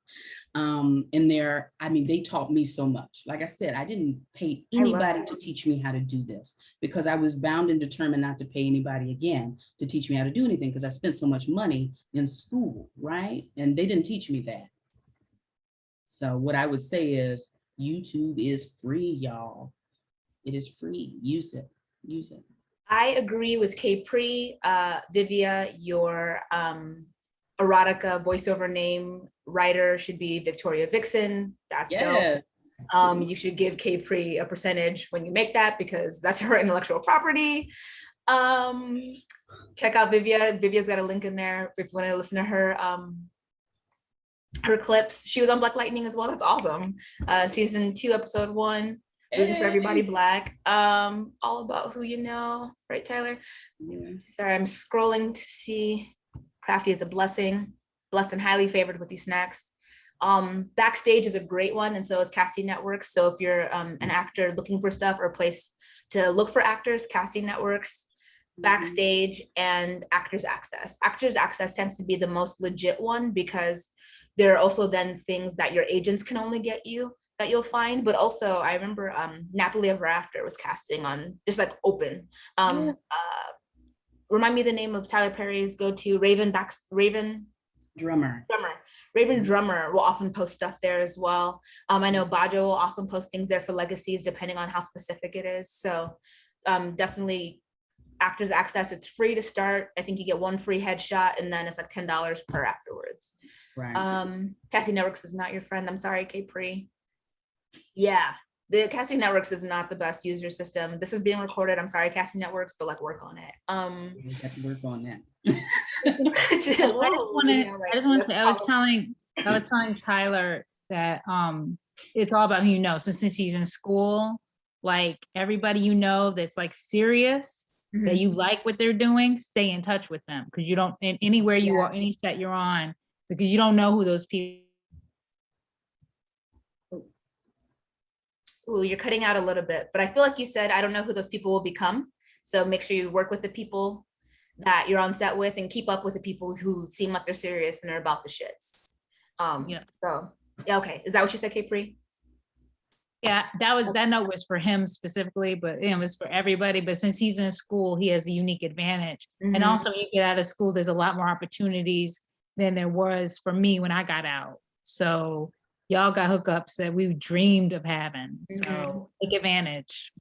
And they taught me so much. Like I said, I didn't pay anybody to teach me how to do this, because I was bound and determined not to pay anybody again to teach me how to do anything, because I spent so much money in school, right? And they didn't teach me that. So what I would say is, YouTube is free, y'all. It is free. Use it. Use it. I agree with Capri. Vivia, your erotica voiceover name writer should be Victoria Vixen. That's dope. You should give Capri a percentage when you make that, because that's her intellectual property. Check out Vivia. Vivia's got a link in there if you want to listen to her clips. She was on Black Lightning as well. That's awesome. Season 2, episode 1. Rooting for everybody Black. All about who you know, right, Tyler? Yeah. Sorry, I'm scrolling to see. Crafty is a blessing. Blessed and highly favored with these snacks. Backstage is a great one, and so is casting networks. So if you're an actor looking for stuff or a place to look for actors, casting networks, Backstage, and Actors Access. Actors Access tends to be the most legit one because there are also then things that your agents can only get you that you'll find. But also I remember Napoli Ever After was casting on just like open. Remind me the name of Tyler Perry's go-to Raven Drummer. Raven Drummer will often post stuff there as well. I know Bajo will often post things there for legacies depending on how specific it is. So definitely Actors Access, it's free to start. I think you get one free headshot and then it's like $10 per afterwards. Right. Casting Networks is not your friend. I'm sorry, Capri. Yeah, the Casting Networks is not the best user system. This is being recorded. I'm sorry, Casting Networks, but like work on it. You have to work on that. I just want to say, I was telling Tyler that it's all about who you know. So since he's in school, like everybody you know that's like serious, that you like what they're doing, stay in touch with them, because you don't, in anywhere you are, any set you're on, because you don't know who those people. Ooh, you're cutting out a little bit, but I feel like you said, I don't know who those people will become. So make sure you work with the people that you're on set with and keep up with the people who seem like they're serious and they're about the shits. So yeah, okay. Is that what you said, Capri? Yeah, that note was for him specifically, but it was for everybody. But since he's in school, he has a unique advantage. And also when you get out of school, there's a lot more opportunities than there was for me when I got out. So y'all got hookups that we dreamed of having. So take advantage.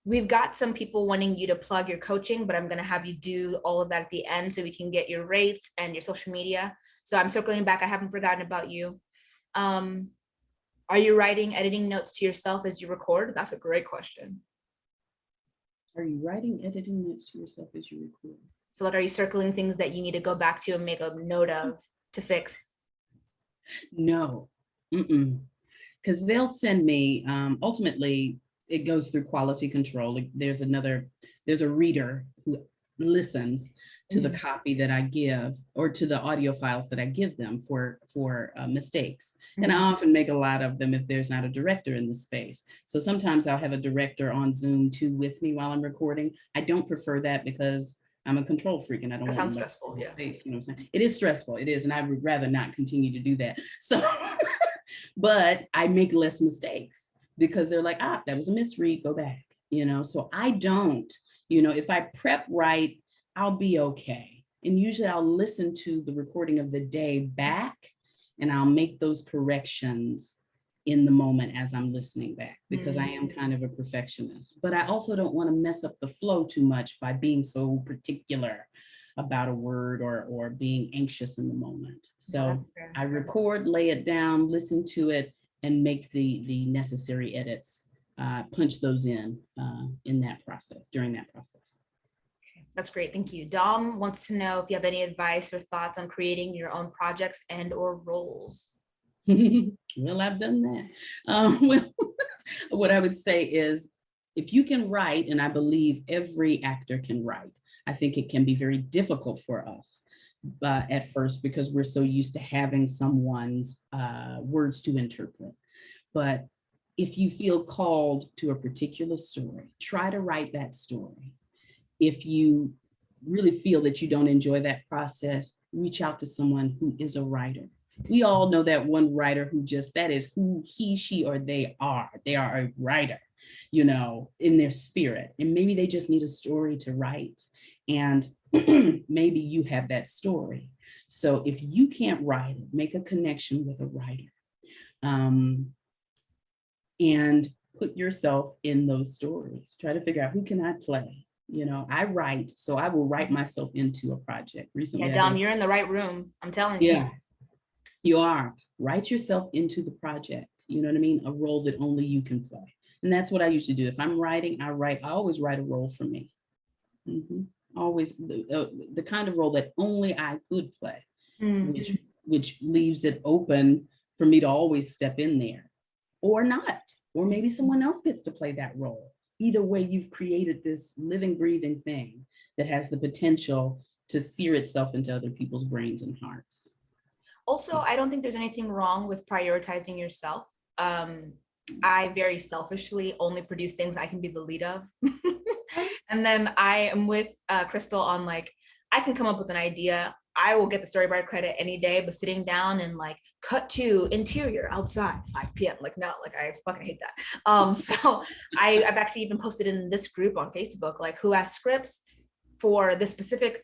We've got some people wanting you to plug your coaching, but I'm going to have you do all of that at the end so we can get your rates and your social media. So I'm circling back. I haven't forgotten about you. Are you writing, editing notes to yourself as you record? That's a great question. Are you writing, editing notes to yourself as you record? So like, are you circling things that you need to go back to and make a note of to fix? No, because they'll send me, ultimately, it goes through quality control. There's a reader who listens to the copy that I give, or to the audio files that I give them for mistakes. And I often make a lot of them if there's not a director in the space. So sometimes I'll have a director on Zoom too with me while I'm recording. I don't prefer that because I'm a control freak and I don't want to stressful. Yeah. space, you know what I'm saying? It is stressful, it is, and I would rather not continue to do that. So, but I make less mistakes because they're like, that was a misread, go back, you know? So I don't, if I prep right, I'll be okay. And usually I'll listen to the recording of the day back and I'll make those corrections in the moment as I'm listening back, because I am kind of a perfectionist. But I also don't want to mess up the flow too much by being so particular about a word or being anxious in the moment. So I record, lay it down, listen to it, and make the necessary edits, punch those in that process, during that process. That's great. Thank you. Dom wants to know if you have any advice or thoughts on creating your own projects and or roles. Well, I've done that. What I would say is, if you can write, and I believe every actor can write, I think it can be very difficult for us at first because we're so used to having someone's words to interpret. But if you feel called to a particular story, try to write that story. If you really feel that you don't enjoy that process, reach out to someone who is a writer. We all know that one writer who that is who he, she, or they are. They are a writer, in their spirit. And maybe they just need a story to write. And maybe you have that story. So if you can't write it, make a connection with a writer. And put yourself in those stories. Try to figure out, who can I play? I write, so I will write myself into a project. Recently, yeah, Dom, you're in the right room. I'm telling you. Yeah, you are. Write yourself into the project. You know what I mean? A role that only you can play. And that's what I usually do. If I'm writing, I always write a role for me. Always the kind of role that only I could play, which leaves it open for me to always step in there, or not, or maybe someone else gets to play that role. Either way, you've created this living, breathing thing that has the potential to sear itself into other people's brains and hearts. Also, I don't think there's anything wrong with prioritizing yourself. I very selfishly only produce things I can be the lead of. And then I am with Kristyl on like, I can come up with an idea. I will get the storyboard credit any day, but sitting down and like cut to interior outside 5 p.m. Like, no, like I fucking hate that. So I've actually even posted in this group on Facebook, like who has scripts for this specific,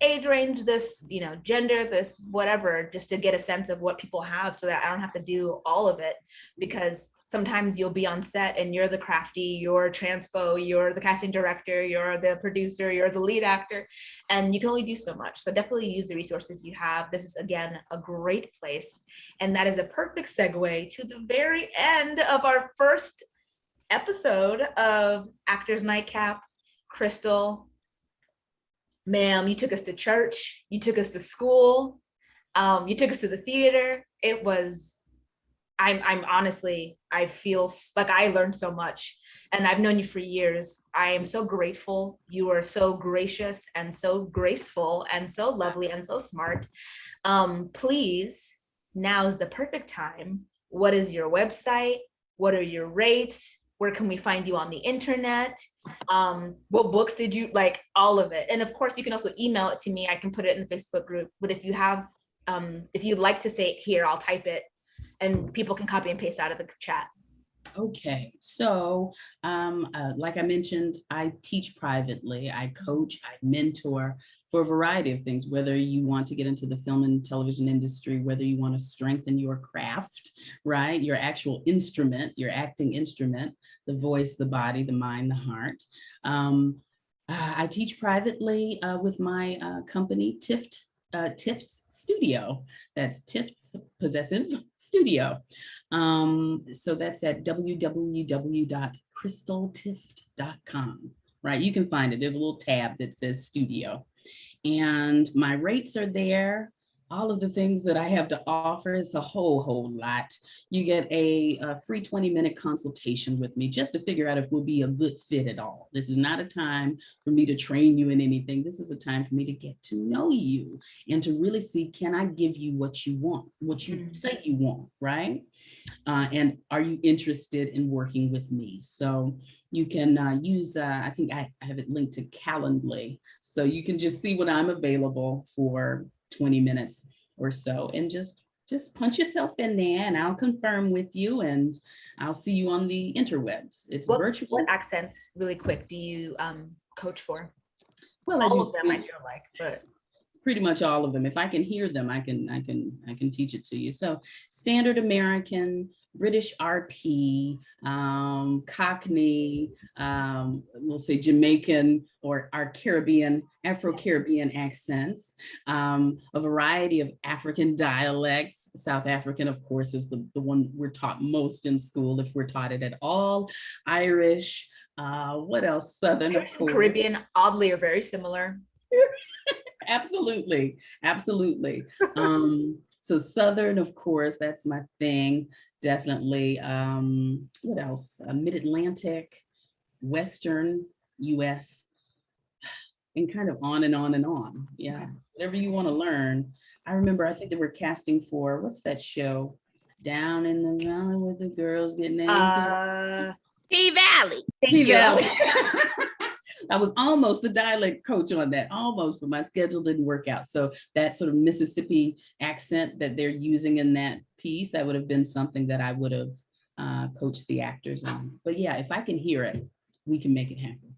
age range, this, gender, this whatever, just to get a sense of what people have so that I don't have to do all of it. Because sometimes you'll be on set and you're the crafty, you're transpo, you're the casting director, you're the producer, you're the lead actor, and you can only do so much. So definitely use the resources you have. This is, again, a great place. And that is a perfect segue to the very end of our first episode of Actors Nightcap. Kristyl, ma'am, you took us to church, you took us to school, you took us to the theater. It was, I'm honestly, I feel like I learned so much, and I've known you for years. I am so grateful. You are so gracious and so graceful and so lovely and so smart. Please, now's the perfect time. What is your website? What are your rates? Where can we find you on the internet? What books did you like? All of it. And of course, you can also email it to me. I can put it in the Facebook group. But if you have, if you'd like to say it here, I'll type it and people can copy and paste out of the chat. Okay, so like I mentioned, I teach privately, I coach, I mentor for a variety of things, whether you want to get into the film and television industry, whether you want to strengthen your craft, right? Your actual instrument, your acting instrument, the voice, the body, the mind, the heart. I teach privately with my company, Tift's Studio. That's Tift's Possessive Studio. So that's at www.krystyltift.com, right? You can find it. There's a little tab that says studio. And my rates are there. All of the things that I have to offer is a whole lot. You get a free 20-minute consultation with me just to figure out if we'll be a good fit at all. This is not a time for me to train you in anything. This is a time for me to get to know you and to really see, can I give you what you want, what you say you want, right? And are you interested in working with me? So you can use, I think I have it linked to Calendly. So you can just see when I'm available for 20 minutes or so, and just punch yourself in there and I'll confirm with you and I'll see you on the interwebs. It's virtual. What accents, really quick, do you coach for? Well, all of them, I feel like, but pretty much all of them. If I can hear them, I can teach it to you. So standard American, British RP, Cockney, we'll say Jamaican or our Caribbean, Afro-Caribbean accents, a variety of African dialects. South African, of course, is the one we're taught most in school, if we're taught it at all. Irish, what else? Southern, of course. Caribbean, oddly, are very similar. Absolutely. So Southern, of course, that's my thing. Definitely. What else? Mid-Atlantic, Western US, and kind of on and on and on. Yeah. Okay. Whatever you want to learn. I remember, I think they were casting for, what's that show? Down in the valley with the girls getting P-Valley. P-Valley. I was almost the dialect coach on that, almost, but my schedule didn't work out. So that sort of Mississippi accent that they're using in that piece, that would have been something that I would have coached the actors on. But yeah, if I can hear it, we can make it happen.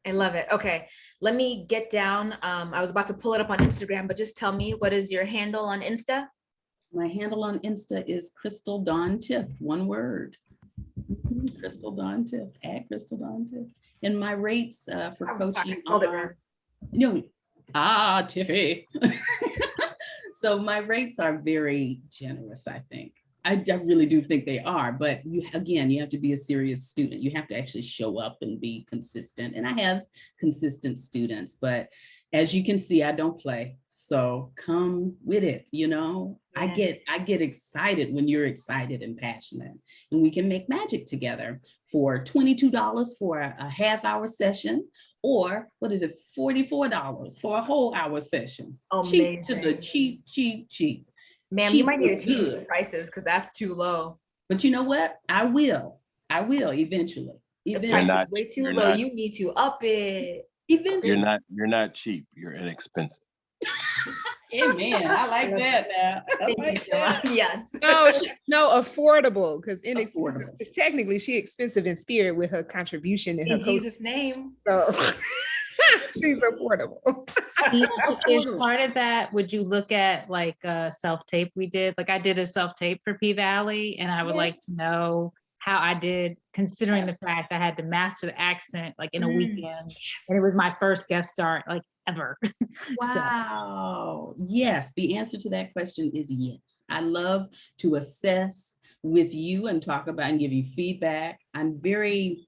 I love it. Okay, let me get down. I was about to pull it up on Instagram, but just tell me, what is your handle on Insta? My handle on Insta is Kristyl Dawn Tift, one word. Kristyl Dawn Tift, at Kristyl Dawn Tift. And my rates for coaching are, Tiffy. So my rates are very generous, I think. I really do think they are, but you have to be a serious student. You have to actually show up and be consistent. And I have consistent students, but as you can see, I don't play. So come with it, Yeah. I get excited when you're excited and passionate, and we can make magic together for $22 for a half-hour session, Or what is it, $44 for a whole hour session. Cheap to the Amazing. cheap, cheap, cheap. Ma'am, you Cheap might need to but change the good. prices because that's too low. But you know what? I will eventually. The Eventually. price not- is way too you're low. not- You need to up it. Eventually. You're not cheap. You're inexpensive. Amen. I like that now. I Thank you, like Gemma. that. Yes. No, affordable, because inexpensive. Affordable. 'Cause technically, she expensive in spirit with her contribution and her In Jesus' name. so she's affordable. Is part of that, would you look at like a self-tape we did? Like I did a self-tape for P-Valley, and I would like to know how I did, considering the fact I had to master the accent like in a weekend. And it was my first guest star like ever. So, Wow. Yes, the answer to that question is yes. I love to assess with you and talk about and give you feedback. I'm very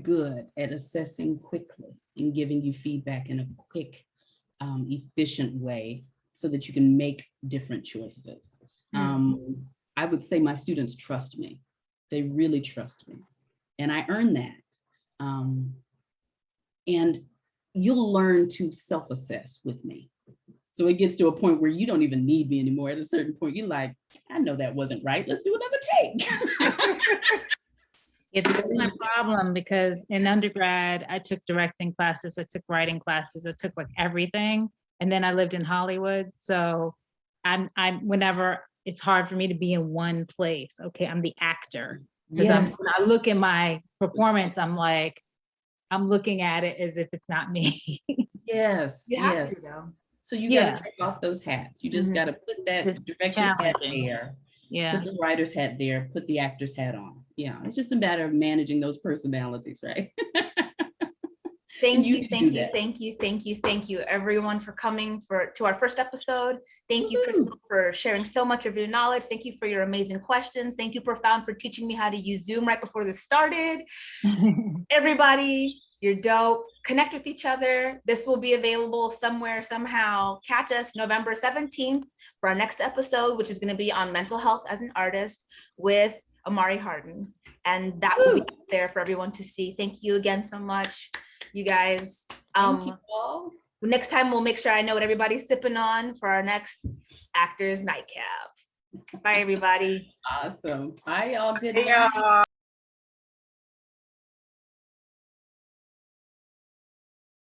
good at assessing quickly and giving you feedback in a quick, efficient way so that you can make different choices. I would say my students trust me. They really trust me. And I earn that. And you'll learn to self-assess with me. So it gets to a point where you don't even need me anymore. At a certain point, you're like, I know that wasn't right. Let's do another take. it's my problem because in undergrad, I took directing classes, I took writing classes, I took like everything. And then I lived in Hollywood. So I'm whenever it's hard for me to be in one place. Okay, I'm the actor. Because Yes. when I look at my performance, I'm like, I'm looking at it as if it's not me. Yes. You have yes. to though. So you Yeah. gotta take off those hats. You just gotta put that It's director's hat challenging. there, Yeah. put the writer's hat there, put the actor's hat on. Yeah, it's just a matter of managing those personalities, right? Thank you you, can thank do you, that. thank you, thank you, thank you, everyone for coming to our first episode. Thank you, Woohoo. Kristyl, for sharing so much of your knowledge. Thank you for your amazing questions. Thank you, Profound, for teaching me how to use Zoom right before this started. Everybody, you're dope. Connect with each other. This will be available somewhere, somehow. Catch us November 17th for our next episode, which is going to be on mental health as an artist with Amari Harden. And that will be Woo. there for everyone to see. Thank you again so much, you guys. Thank you all. Next time we'll make sure I know what everybody's sipping on for our next Actors Nightcap. Bye, everybody. Awesome. Bye, y'all. Good Hey, night. y'all.